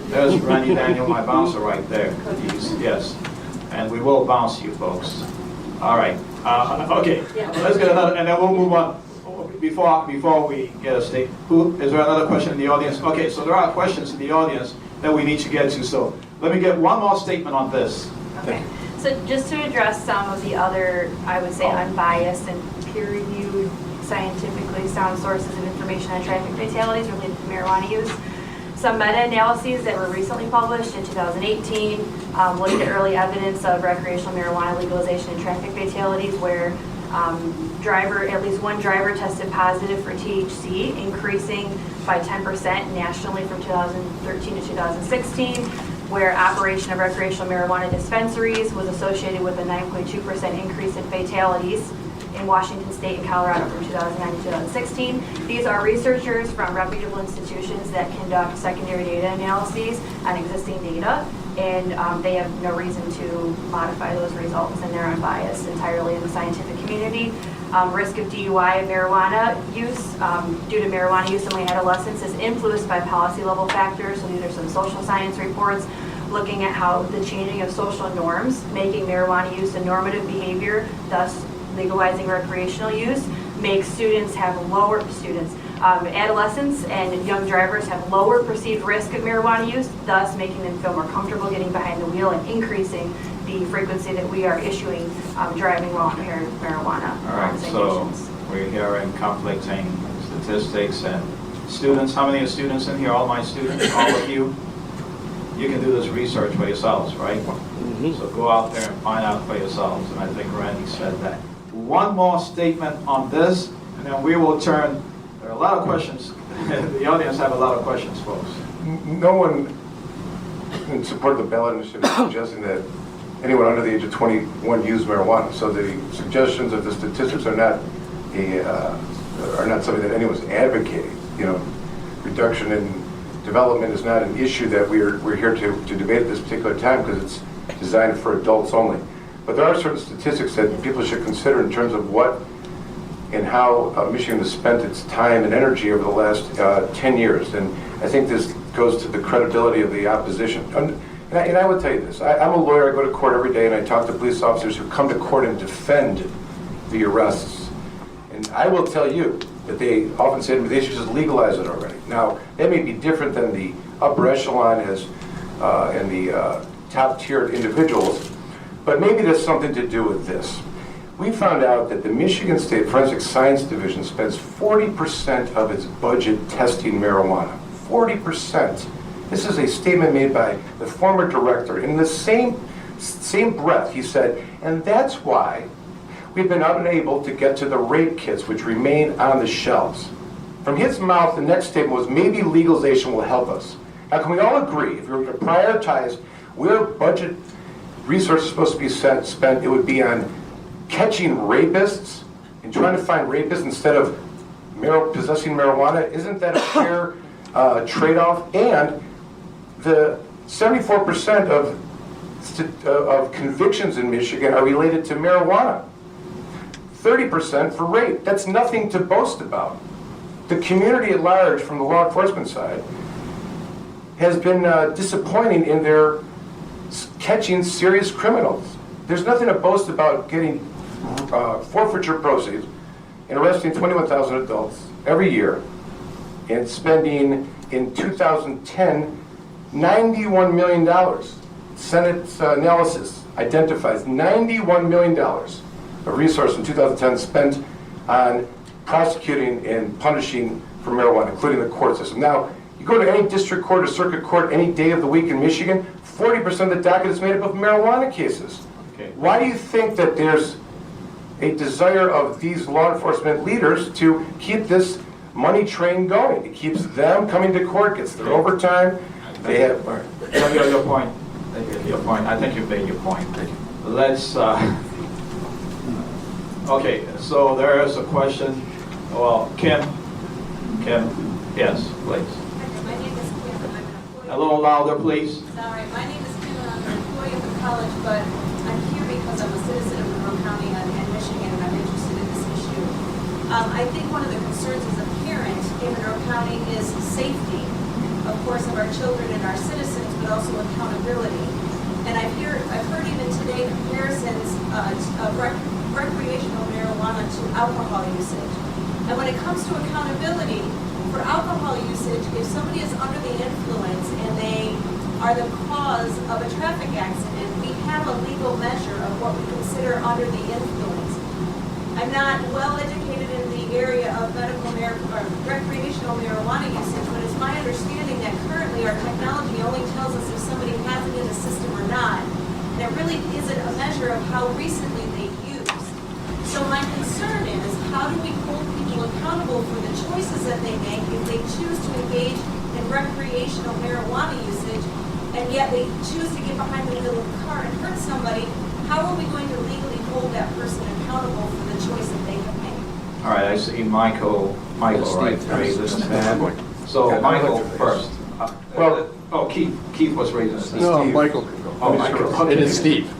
There's Randy Daniel, my bouncer right there. Yes. And we will bounce you folks. All right. Okay. Let's get another, and then we'll move on. Before we get a state, is there another question in the audience? Okay, so there are questions in the audience that we need to get to. So let me get one more statement on this. Okay. So just to address some of the other, I would say, unbiased and peer-reviewed, scientifically sound sources of information on traffic fatalities related to marijuana use. Some meta-analyses that were recently published in 2018 looked at early evidence of recreational marijuana legalization in traffic fatalities where at least one driver tested positive for THC, increasing by 10% nationally from 2013 to 2016, where operation of recreational marijuana dispensaries was associated with a 9.2% increase in fatalities in Washington State and Colorado from 2009 to 2016. These are researchers from reputable institutions that conduct secondary data analyses on existing data, and they have no reason to modify those results, and they're unbiased entirely in the scientific community. Risk of DUI and marijuana use due to marijuana use among adolescents is influenced by policy level factors. So these are some social science reports looking at how the changing of social norms, making marijuana use a normative behavior, thus legalizing recreational use, makes adolescents and young drivers have lower perceived risk of marijuana use, thus making them feel more comfortable getting behind the wheel and increasing the frequency that we are issuing driving while impaired marijuana All right, citations. so we're hearing conflicting statistics and students. How many are students in here? All my students, all of you? You can do this research for yourselves, right? So go out there and find out for yourselves, and I think Randy said that. One more statement on this, and then we will turn. There are a lot of questions. The audience have a lot of questions, folks. No one in support of the ballot initiative is suggesting that anyone under the age of 21 use marijuana. So the suggestions of the statistics are not something that anyone's advocating. Reduction in development is not an issue that we're here to debate at this particular time because it's designed for adults only. But there are certain statistics that people should consider in terms of what and how Michigan has spent its time and energy over the last 10 years. And I think this goes to the credibility of the opposition. And I would tell you this. I'm a lawyer. I go to court every day and I talk to police officers who come to court and defend the arrests. And I will tell you that they often say to me, they should just legalize it already. Now, that may be different than the upper echelon and the top-tiered individuals, but maybe there's something to do with this. We found out that the Michigan State Forensic Science Division spends 40% of its budget testing marijuana. 40%. This is a statement made by the former director. In the same breath, he said, and that's why we've been unable to get to the rape kits which remain on the shelves. From his mouth, the next statement was, maybe legalization will help us. Now, can we all agree, if we were to prioritize where budget resources are supposed to be spent, it would be on catching rapists and trying to find rapists instead of possessing marijuana? Isn't that a fair trade-off? And the 74% of convictions in Michigan are related to marijuana. 30% for rape. That's nothing to boast about. The community at large, from the law enforcement side, has been disappointing in their catching serious criminals. There's nothing to boast about getting forfeiture proceeds and arresting 21,000 adults every year and spending, in 2010, $91 million. Senate's analysis identifies $91 million of resource in 2010 spent on prosecuting and punishing for marijuana, including the court system. Now, you go to any district court or circuit court any day of the week in Michigan, 40% of the docket is made up of marijuana cases. Okay. Why do you think that there's a desire of these law enforcement leaders to keep this money train going. It keeps them coming to court, gets their overtime. They have. Your point. Your point. I think you made your point. Let's. Okay. So there is a question. Well, Kim. Yes, please. My name is Kim, and I'm an employee. A little louder, please. Sorry, my name is Kim, and I'm an employee of the college, but I'm here because I'm a citizen of Monroe County and Michigan, and I'm interested in this issue. I think one of the concerns as a parent in Monroe County is safety, of course, of our children and our citizens, but also accountability. And I've heard even today comparisons of recreational marijuana to alcohol usage. And when it comes to accountability, for alcohol usage, if somebody is under the influence and they are the cause of a traffic accident, we have a legal measure of what we consider under the influence. I'm not well educated in the area of recreational marijuana usage, but it's my understanding that currently our technology only tells us if somebody has it in the system or not. And it really isn't a measure of how recently they used. So my concern is, how do we hold people accountable for the choices that they make if they choose to engage in recreational marijuana usage, and yet they choose to get behind the wheel of a car and hurt somebody? How are we going to legally hold that person accountable for the choice that they have made? All right. I see Michael, right? Raising his hand. So Michael first. Keith was raising his hand. No, Michael can go. Oh, Michael. It is Steve.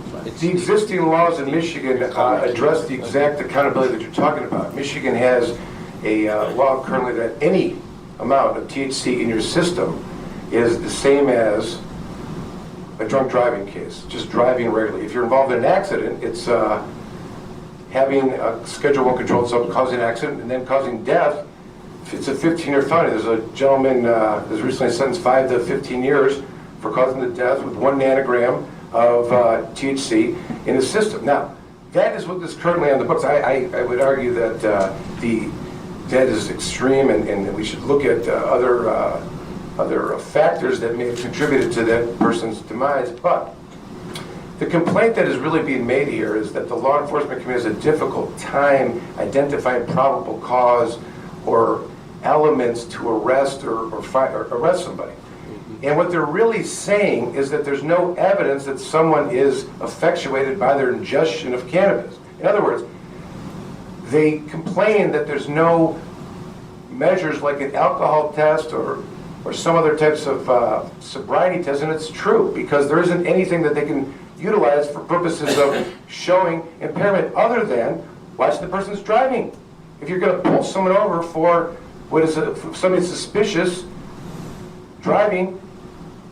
The existing laws in Michigan address the exact accountability that you're talking about. Michigan has a law currently that any amount of THC in your system is the same as a drunk driving case, just driving regularly. If you're involved in an accident, it's having a Schedule 1 controlled substance causing an accident and then causing death. It's a 15-year felony. There's a gentleman that was recently sentenced 5 to 15 years for causing the death with 1 nanogram of THC in the system. Now, that is what is currently on the books. I would argue that that is extreme, and we should look at other factors that may have contributed to that person's demise. But the complaint that is really being made here is that the law enforcement community has a difficult time identifying probable cause or elements to arrest or arrest somebody. And what they're really saying is that there's no evidence that someone is effectuated by their ingestion of cannabis. In other words, they complain that there's no measures like an alcohol test or some other types of sobriety tests, and it's true, because there isn't anything that they can utilize for purposes of showing impairment other than watch the person's driving. If you're going to pull someone over for somebody suspicious driving,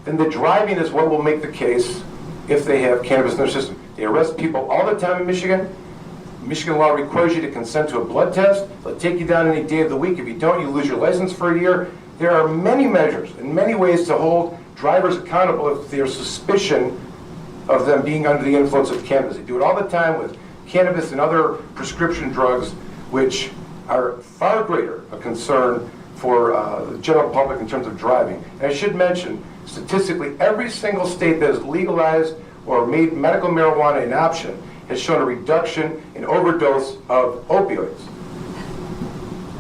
then the driving is what will make the case if they have cannabis in their system. They arrest people all the time in Michigan. Michigan law requires you to consent to a blood test. They'll take you down any day of the week. If you don't, you lose your license for a year. There are many measures and many ways to hold drivers accountable if there's suspicion of them being under the influence of cannabis. They do it all the time with cannabis and other prescription drugs, which are far greater a concern for the general public in terms of driving. And I should mention, statistically, every single state that has legalized or made medical marijuana an option has shown a reduction in overdose of opioids.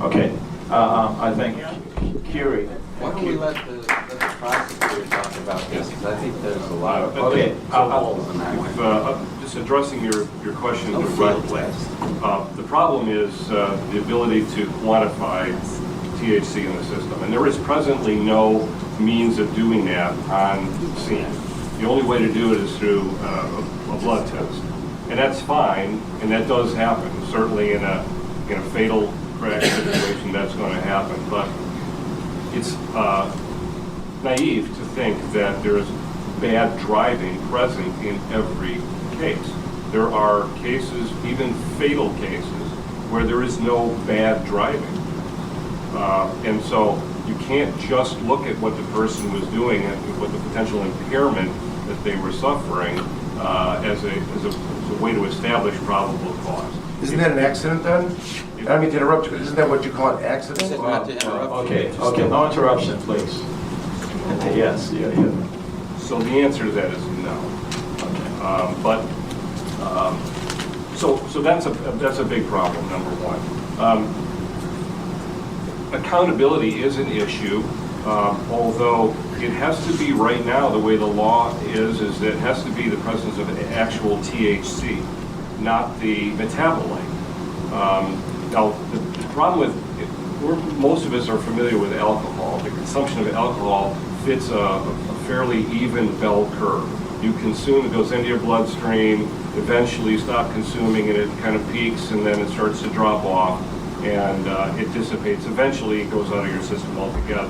Okay. I think Curie. Why don't we let the prosecutor talk about this? Because I think there's a lot of Okay. Just addressing your question directly. The problem is the ability to quantify THC in the system. And there is presently no means of doing that on scene. The only way to do it is through a blood test. And that's fine, and that does happen. Certainly in a fatal crash situation, that's going to happen. But it's naive to think that there is bad driving present in every case. There are cases, even fatal cases, where there is no bad driving. And so you can't just look at what the person was doing and what the potential impairment that they were suffering as a way to establish probable cause. Isn't that an accident then? I don't mean to interrupt you, but isn't that what you call an accident? Okay, no interruption, please. Yes, yeah. So the answer to that is no. So that's a big problem, number one. accountability is an issue, although it has to be right now, the way the law is that it has to be the presence of actual THC, not the metabolite. Now, the problem with, most of us are familiar with alcohol. The consumption of alcohol fits a fairly even bell curve. You consume, it goes into your bloodstream, eventually you stop consuming and it kind of peaks and then it starts to drop off and it dissipates. Eventually it goes out of your system altogether.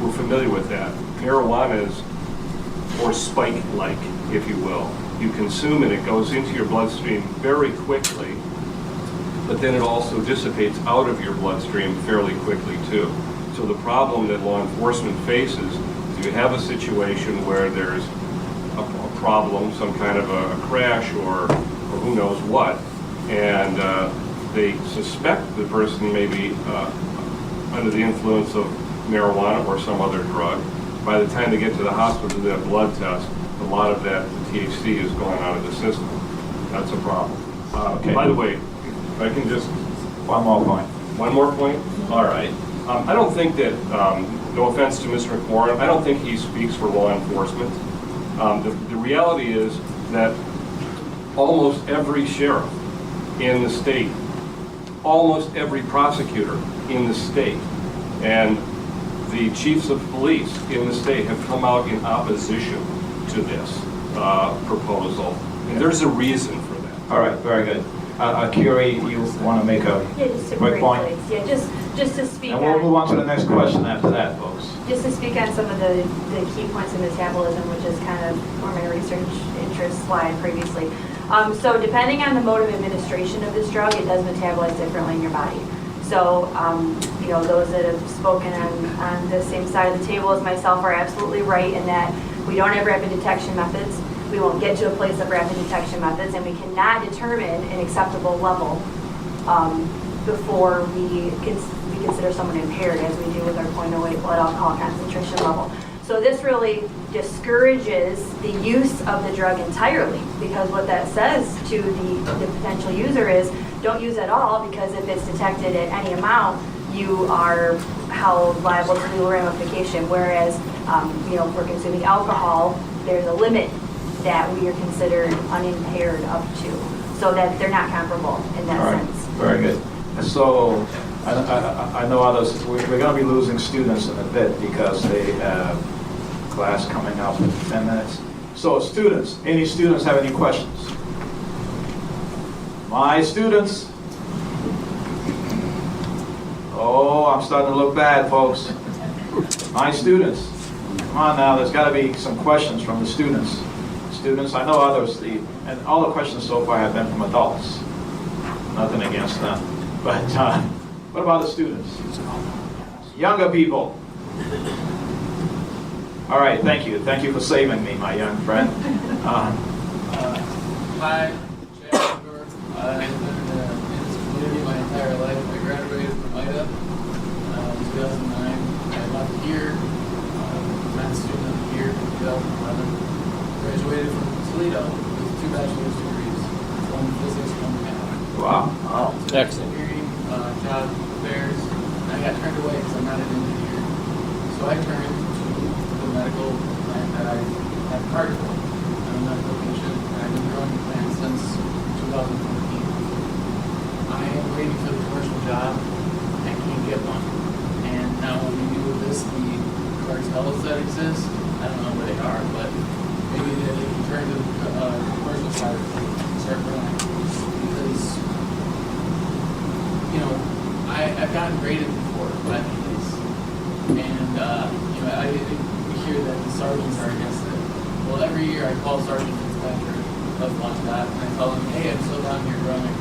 We're familiar with that. Marijuana is more spike-like, if you will. You consume it, it goes into your bloodstream very quickly, but then it also dissipates out of your bloodstream fairly quickly too. So the problem that law enforcement faces is you have a situation where there's a problem, some kind of a crash or who knows what, and they suspect the person may be under the influence of marijuana or some other drug. By the time they get to the hospital to do that blood test, a lot of that THC is going out of the system. That's a problem. Okay. By the way, if I can just... One more point. One more point? All right. I don't think that, no offense to Mr. McWarren, I don't think he speaks for law enforcement. The reality is that almost every sheriff in the state, almost every prosecutor in the state, and the chiefs of police in the state have come out in opposition to this proposal. And there's a reason for that. All right, very good. Curie, you want to make a quick point? Yeah, just to speak And we'll move on, on to the next question after that, folks. just to speak on some of the key points in metabolism, which is kind of where my research interests lie previously. So depending on the mode of administration of this drug, it does metabolize differently in your body. So, you know, those that have spoken on the same side of the table as myself are absolutely right in that we don't have rapid detection methods. We won't get to a place of rapid detection methods, and we cannot determine an acceptable level before we consider someone impaired, as we do with our 0.08 blood alcohol concentration level. So this really discourages the use of the drug entirely, because what that says to the potential user is don't use at all, because if it's detected at any amount, you are held liable to legal ramification. Whereas, you know, if we're consuming alcohol, there's a limit that we are considered unimpaired up to, so that they're not comparable in that All right, sense. very good. So I know others, we're going to be losing students in a bit because they have class coming up in 10 minutes. So students, any students have any questions? My students? Oh, I'm starting to look bad, folks. My students. Come on now, there's got to be some questions from the students. Students, I know others, and all the questions so far have been from adults. Nothing against them. But what about the students? Younger people. All right, thank you. Thank you for saving me, my young friend. Hi, Jack York. I've been in this community my entire life. I graduated from IDA in 2009. I left here, met student of the year in 2011. Graduated from Toledo with 2 bachelor's degrees, one in physics, one in math. Wow. Excellent. Engineering, job fairs, and I got turned away because I'm not an engineer. So I turned to the medical plant that I had part of. I'm a medical patient, and I've been growing the plant since 2014. I am waiting for the commercial job and can't get one. And now what we do with this, the cartels that exist, I don't know where they are, but maybe they can turn to the commercial side and start growing. Because, you know, I've gotten graded before by the police. And, you know, I hear that the sergeants are against it. Well, every year I call Sergeant Inspector of Washington and I tell him, hey, I'm still down here growing.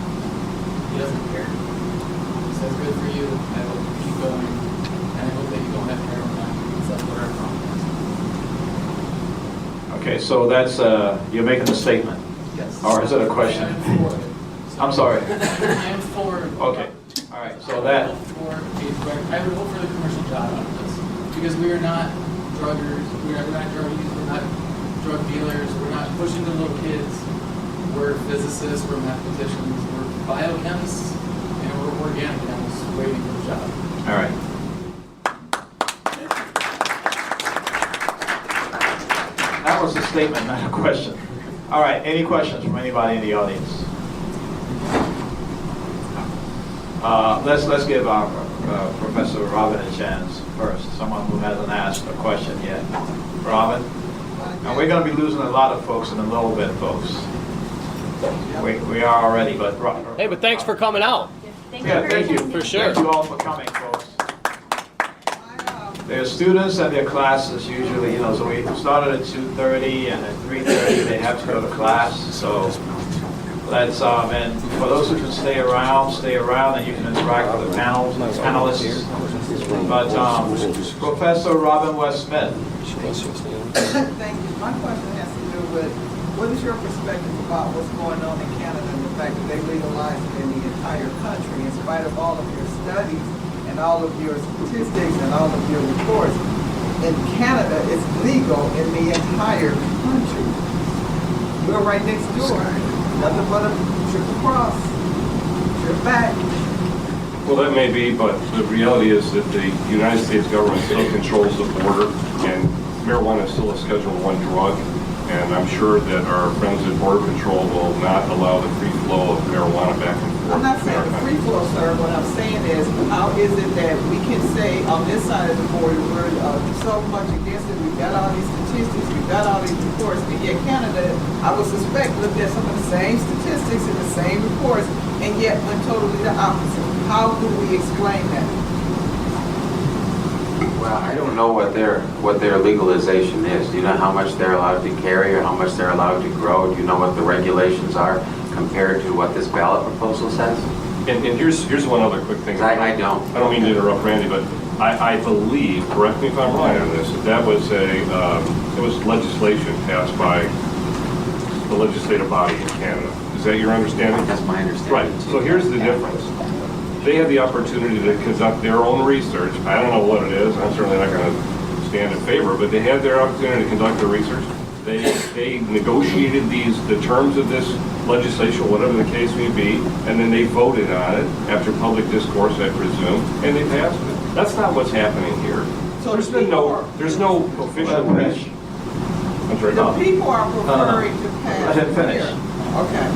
He doesn't care. He says, good for you. I hope you keep going. And I hope that you don't have heroin on you, because that's what our problem is. Okay, so that's, you're making a statement? Yes. Or is it a question? I'm for it. I'm sorry. I am for it. Okay, all right, so that, I would hope for the commercial job out of this, because we are not druggers, we're not druggies, we're not drug dealers, we're not pushing the little kids. We're physicists, we're mathematicians, we're biochemists, and we're organic chemists waiting for the job. all right. statement, not a question. All right, any questions from anybody in the audience? Let's give our Professor Robin a chance first, someone who hasn't asked a question yet. Robin? And we're going to be losing a lot of folks in a little bit, folks. We are already, but Robin. Hey, but thanks for coming out. Yeah, thank you. For sure. Thank you all for coming, folks. Their students and their classes usually, so we started at 2:30 and at 3:30 they have to go to class. So let's, and for those who can stay around and you can interact with the panelists. But Professor Robin West Smith. Thank you. My question has to do with, what is your perspective about what's going on in Canada and the fact that they legalized it in the entire country in spite of all of your studies and all of your statistics and all of your reports? In Canada, it's legal in the entire country. We're right next door. Nothing but a triple cross. You're back. Well, that may be, but the reality is that the United States government still controls the border, and marijuana is still a Schedule I drug, and I'm sure that our friends at Border Control will not allow the free flow of marijuana back and forth. I'm not saying the free flow, sir. What I'm saying is, how is it that we can say on this side of the border we're so much against it? We've got all these statistics, we've got all these reports, and yet Canada, I would suspect, looked at some of the same statistics and the same reports, and yet went totally the opposite. How do we explain that? Well, I don't know what their legalization is. Do you know how much they're allowed to carry or how much they're allowed to grow? Do you know what the regulations are compared to what this ballot proposal says? And here's one other quick thing. I don't. I don't mean to interrupt Randy, but I believe, correct me if I'm wrong on this, that was it was legislation passed by the legislative body in Canada. Is that your understanding? That's my understanding. Right. So here's the difference. They had the opportunity to conduct their own research. I don't know what it is. I'm certainly not going to stand in favor, but they had their opportunity to conduct their research. They negotiated the terms of this legislation, whatever the case may be, and then they voted on it after public discourse, I presume, and they passed it. That's not what's happening here. So there's no official. I'm sorry. The people are preferring to pass. Let him finish. here. Okay.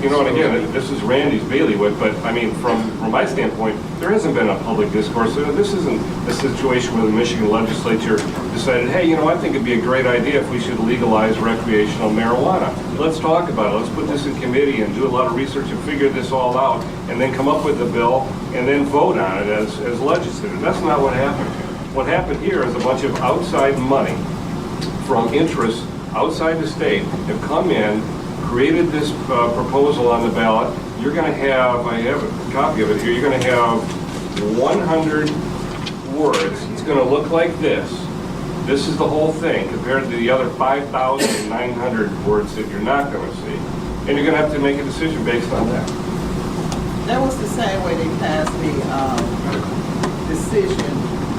You know, and again, this is Randy's bailiwick, but I mean, from my standpoint, there hasn't been a public discourse. This isn't a situation where the Michigan legislature decided, hey, I think it'd be a great idea if we should legalize recreational marijuana. Let's talk about it. Let's put this in committee and do a lot of research and figure this all out, and then come up with the bill and then vote on it as legislators. That's not what happened. What happened here is a bunch of outside money from interests outside the state have come in, created this proposal on the ballot. You're going to have, I have a copy of it here, you're going to have 100 words. It's going to look like this. This is the whole thing compared to the other 5,900 words that you're not going to see. And you're going to have to make a decision based on that. That was the same way they passed the decision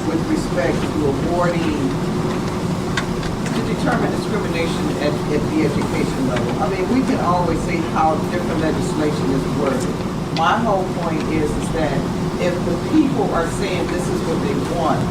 with respect to awarding determine discrimination at the education level. I mean, we can always say how different legislation is worded. My whole point is that if the people are saying this is what they want,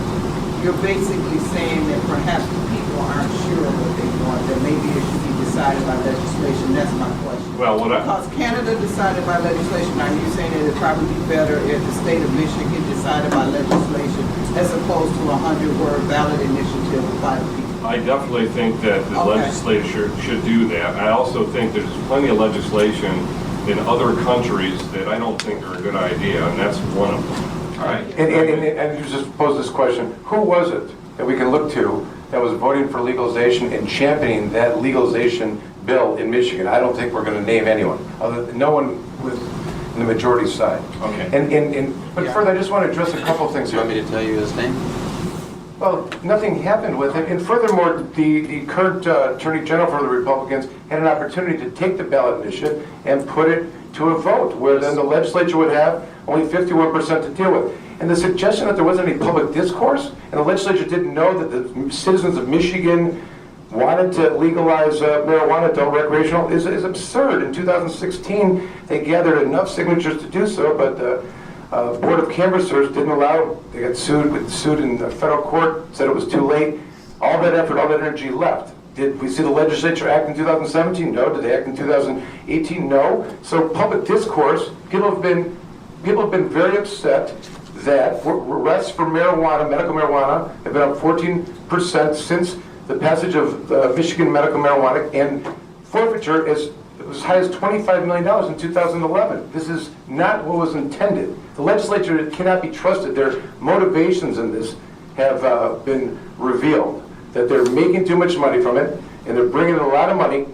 you're basically saying that perhaps the people aren't sure what they want, that maybe it should be decided by legislation. That's my question. Well, because Canada decided by legislation, are you saying that it'd probably be better if the state of Michigan decided by legislation as opposed to a 100-word ballot initiative by the people? I definitely think that the legislature should do that. I also think there's plenty of legislation in other countries that I don't think are a good idea, and that's one of them. All right. And you just pose this question, who was it that we can look to that was voting for legalization and championing that legalization bill in Michigan? I don't think we're going to name anyone, no one with the majority side. Okay. But further, I just want to address a couple of things Do you here. want me to tell you his name? Well, nothing happened with it, and furthermore, the current Attorney General for the Republicans had an opportunity to take the ballot initiative and put it to a vote, where then the legislature would have only 51% to deal with. And the suggestion that there wasn't any public discourse, and the legislature didn't know that the citizens of Michigan wanted to legalize marijuana, adult recreational, is absurd. In 2016, they gathered enough signatures to do so, but the Board of Canvassers didn't allow. They got sued in the federal court, said it was too late. All that effort, all that energy left. Did we see the legislature act in 2017? No. Did they act in 2018? No. So public discourse, people have been very upset that arrests for marijuana, medical marijuana, have been up 14% since the passage of the Michigan medical marijuana, and forfeiture is as high as $25 million in 2011. This is not what was intended. The legislature cannot be trusted. Their motivations in this have been revealed, that they're making too much money from it, and they're bringing in a lot of money,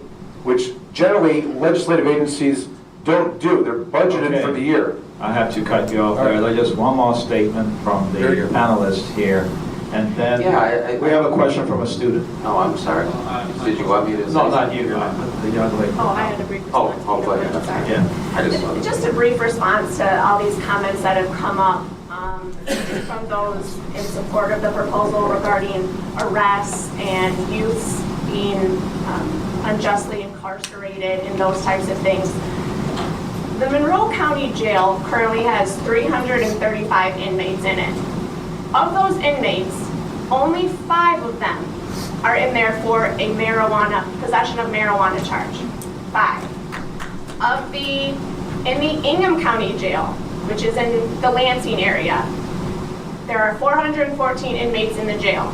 which generally legislative agencies don't do. They're budgeted for the year. I have to cut you off there. There's just one more statement from the panelists here. And then we have a question from a student. Oh, I'm sorry. Did you want me to say? No, not you, the young lady. Oh, I had a brief response. Oh, go ahead. Sorry. Yeah. Just a brief response to all these comments that have come up from those in support of the proposal regarding arrests and youths being unjustly incarcerated and those types of things. The Monroe County Jail currently has 335 inmates in it. Of those inmates, only 5 of them are in there for a possession of marijuana charge. 5. In the Ingham County Jail, which is in the Lansing area, there are 414 inmates in the jail.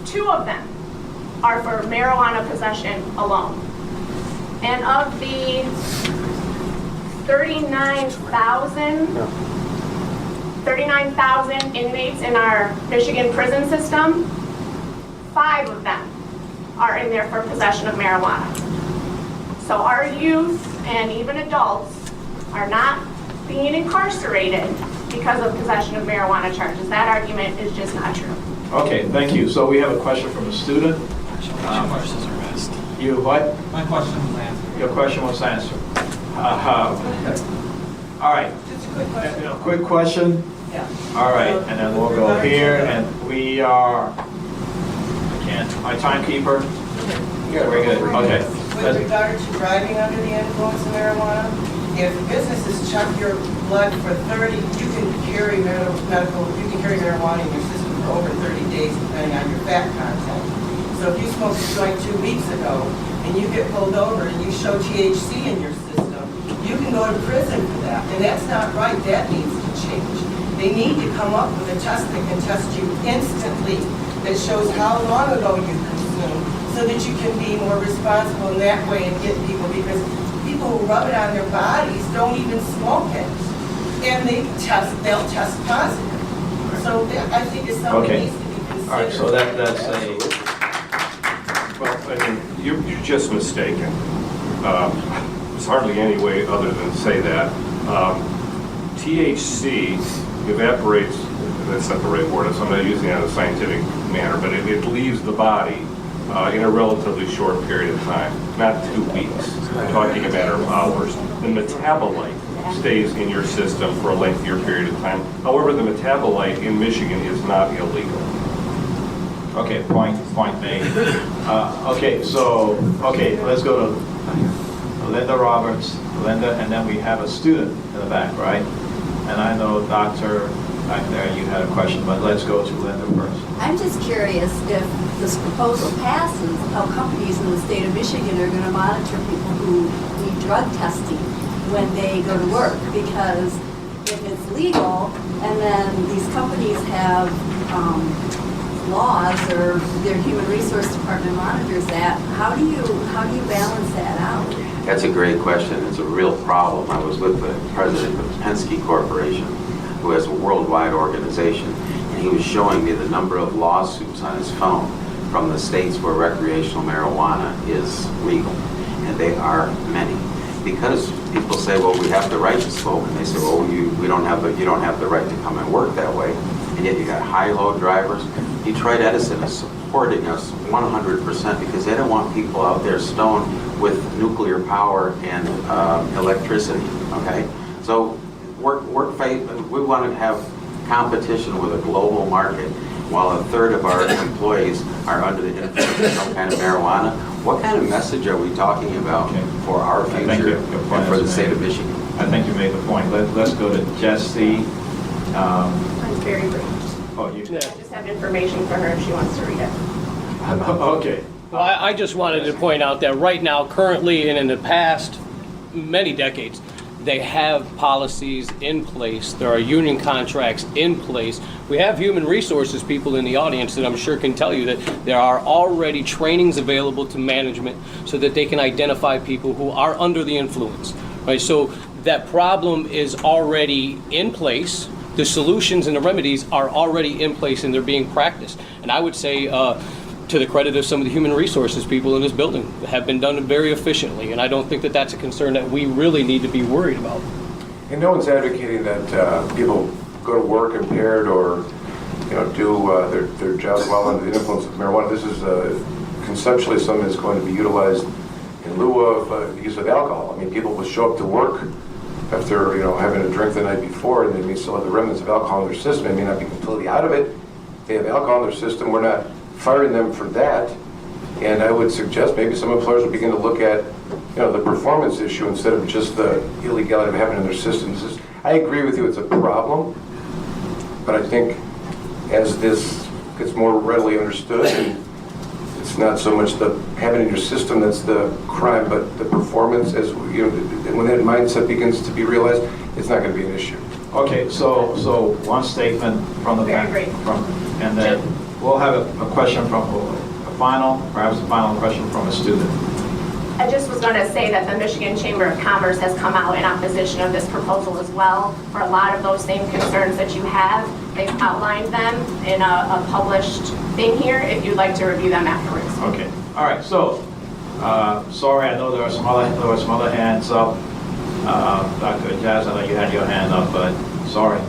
2 of them are for marijuana possession alone. And of the 39,000 inmates in our Michigan prison system, 5 of them are in there for possession of marijuana. So our youth and even adults are not being incarcerated because of possession of marijuana charges. That argument is just not true. Okay, thank you. So we have a question from a student. You what? My question was answered. Your question was answered. All right. Just a quick question. A quick question. Yeah. All right, and then we'll go here, and we are, my timekeeper? Very good, okay. With regard to driving under the influence of marijuana, if businesses check your blood for 30, you can carry marijuana in your system for over 30 days depending on your fat content. So if you smoked a joint 2 weeks ago and you get pulled over and you show THC in your system, you can go to prison for that. And that's not right. That needs to change. They need to come up with a test that can test you instantly that shows how long ago you consumed so that you can be more responsible in that way and get people, because people who rub it on their bodies don't even smoke it. And they'll test positive. So I think it's something that needs to be considered. All right, so that's Well, I mean, you're just mistaken. There's hardly any way other than to say that. THC evaporates, that's not the right word, so I'm not using it in a scientific manner, but it leaves the body in a relatively short period of time, not 2 weeks. We're talking a matter of hours. The metabolite stays in your system for a lengthier period of time. However, the metabolite in Michigan is not illegal. okay, point made. Okay, let's go to Linda Roberts. Linda, and then we have a student in the back, right? And I know Dr. back there, you had a question, but let's go to Linda first. I'm just curious if this proposal passes, how companies in the state of Michigan are going to monitor people who need drug testing when they go to work. Because if it's legal and then these companies have laws or their human resource department monitors that, how do you balance that out? That's a great question. It's a real problem. I was with the president of Penske Corporation, who has a worldwide organization, and he was showing me the number of lawsuits on his phone from the states where recreational marijuana is legal, and they are many. Because people say, well, we have the right to smoke, and they say, well, you don't have the right to come and work that way, and yet you got high-low drivers. Detroit Edison is supporting us 100% because they don't want people out there stoned with nuclear power and electricity. Okay, so we want to have competition with a global market, while a third of our employees are under the influence of some kind of marijuana. What kind of message are we talking about for our future and for the state of Michigan? I think you made the point. Let's go to Jesse. Mine's very brief. Oh, you. I just have information for her if she wants to read it. Okay. Well, I just wanted to point out that right now, currently, and in the past many decades, they have policies in place. There are union contracts in place. We have human resources people in the audience that I'm sure can tell you that there are already trainings available to management so that they can identify people who are under the influence, right? So that problem is already in place. The solutions and the remedies are already in place and they're being practiced. And I would say, to the credit of some of the human resources people in this building, have been done very efficiently. And I don't think that that's a concern that we really need to be worried about. And no one's advocating that people go to work impaired or, do their jobs while under the influence of marijuana. This is conceptually something that's going to be utilized in lieu of the use of alcohol. I mean, people will show up to work after, having a drink the night before, and they may still have the remnants of alcohol in their system. They may not be completely out of it. They have alcohol in their system. We're not firing them for that. And I would suggest maybe some employers will begin to look at, the performance issue instead of just the illegality of having it in their systems. I agree with you, it's a problem, but I think as this gets more readily understood, and it's not so much the having it in your system that's the crime, but the performance, as when that mindset begins to be realized, it's not going to be an issue. Okay, so one statement from the back, and then we'll have a question from perhaps a final question from a student. I just was going to say that the Michigan Chamber of Commerce has come out in opposition of this proposal as well. For a lot of those same concerns that you have, they've outlined them in a published thing here, if you'd like to review them afterwards. Okay, all right, so, sorry, I know there were some other hands up. Dr. Jazz, I know you had your hand up, but sorry.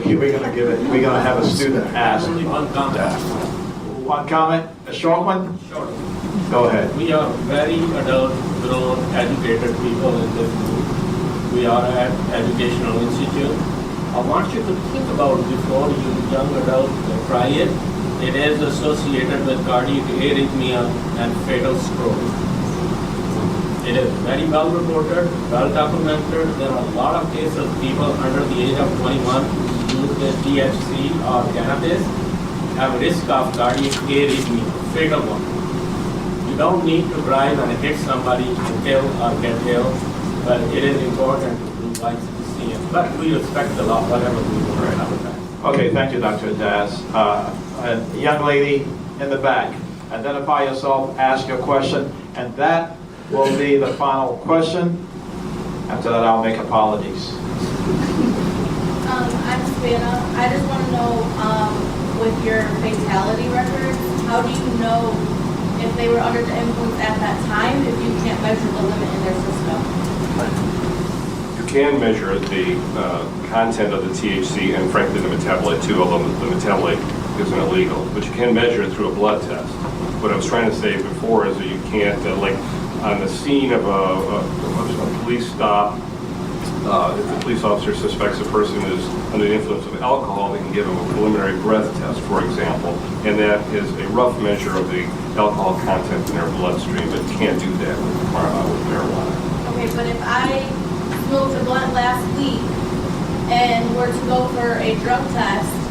We're gonna have a student ask. One comment, a short one? Sure. Go ahead. We are very adult, grown, educated people in this group. We are at educational institute. I want you to think about before you young adults try it. It is associated with cardiac arrhythmia and fatal stroke. It is very well reported, well documented. There are a lot of cases of people under the age of 21 who use the THC or cannabis have a risk of cardiac arrhythmia, fatal one. You don't need to drive and hit somebody to kill or get ill, but it is important to do life decisions. But we respect the law, whatever we do right now. Okay, thank you, Dr. Jazz. A young lady in the back, identify yourself, ask your question, and that will be the final question. After that, I'll make apologies. I'm Savannah. I just want to know, with your fatality records, how do you know if they were under the influence at that time if you can't measure the limit in their system? You can measure the content of the THC and frankly the metabolite too, although the metabolite isn't illegal. But you can measure it through a blood test. What I was trying to say before is that you can't, like on the scene of a police stop, if the police officer suspects a person is under the influence of alcohol, they can give them a preliminary breath test, for example, and that is a rough measure of the alcohol content in their bloodstream, but can't do that with marijuana. Okay, but if I smoked a blunt last week and were to go for a drug test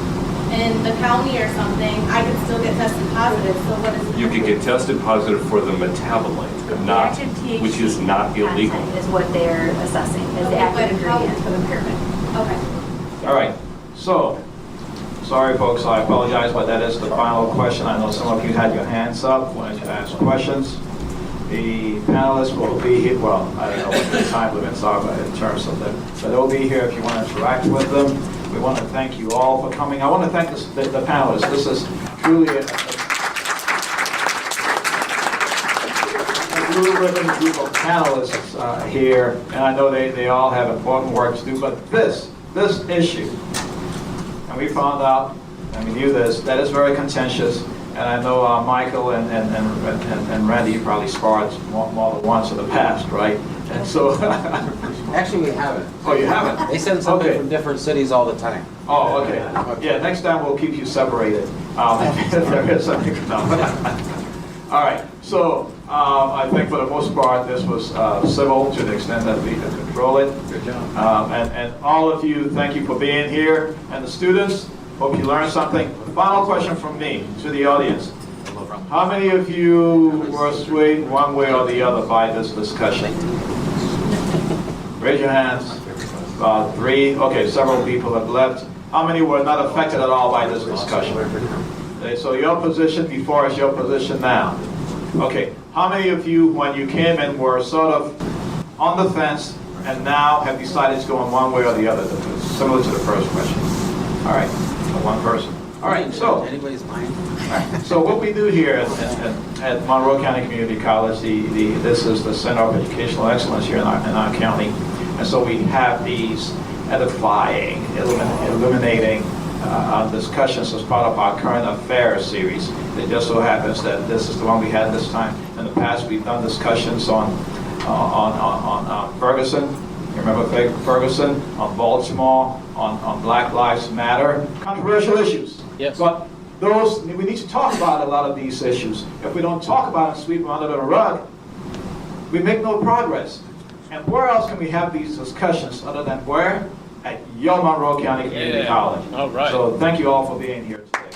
in the county or something, I could still get tested positive. So what is the You can get tested positive for the metabolite, not, which is not illegal. Is what they're assessing, is the active ingredient of impairment. Okay. All right, so, sorry folks, I apologize, but that is the final question. I know some of you had your hands up, wanted to ask questions. The panelists will be here, well, I don't know what the time limits are, but in terms of them, but they'll be here if you want to interact with them. We want to thank you all for coming. I want to thank the panelists. This is truly a blue-ribbon group of panelists here, and I know they all have important work to do, but this issue, and we found out, and we knew this, that is very contentious, and I know Michael and Randy probably sparred more than once in the past, right? And so... Actually, we haven't. Oh, you haven't? They send something from different cities all the time. Oh, okay. Yeah, next time we'll keep you separated. If there is something. No. All right, so I think for the most part, this was civil to the extent that we can control it. Good job. And all of you, thank you for being here. And the students, hope you learned something. The final question from me to the audience. How many of you were swayed one way or the other by this discussion? Raise your hands. About 3. Okay, several people have left. How many were not affected at all by this discussion? Okay, so your position before is your position now. Okay, how many of you, when you came in, were sort of on the fence and now have decided to go in one way or the other, similar to the first question? All right, so one person. All right, so anybody's mind. So what we do here at Monroe County Community College, this is the Center of Educational Excellence here in our county, and so we have these edifying, illuminating discussions as part of our current affairs series. It just so happens that this is the one we had this time. In the past, we've done discussions on Ferguson. You remember Ferguson? On Baltimore, on Black Lives Matter, controversial issues. Yes. But we need to talk about a lot of these issues. If we don't talk about it and sweep them under the rug, we make no progress. And where else can we have these discussions other than where? At your Monroe County Community College. All right. So thank you all for being here today.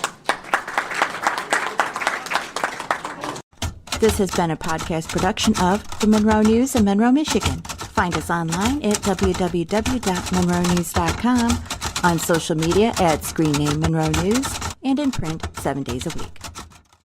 This has been a podcast production of the Monroe News in Monroe, Michigan. Find us online at www.monroenews.com, on social media at screen name Monroe News, and in print 7 days a week.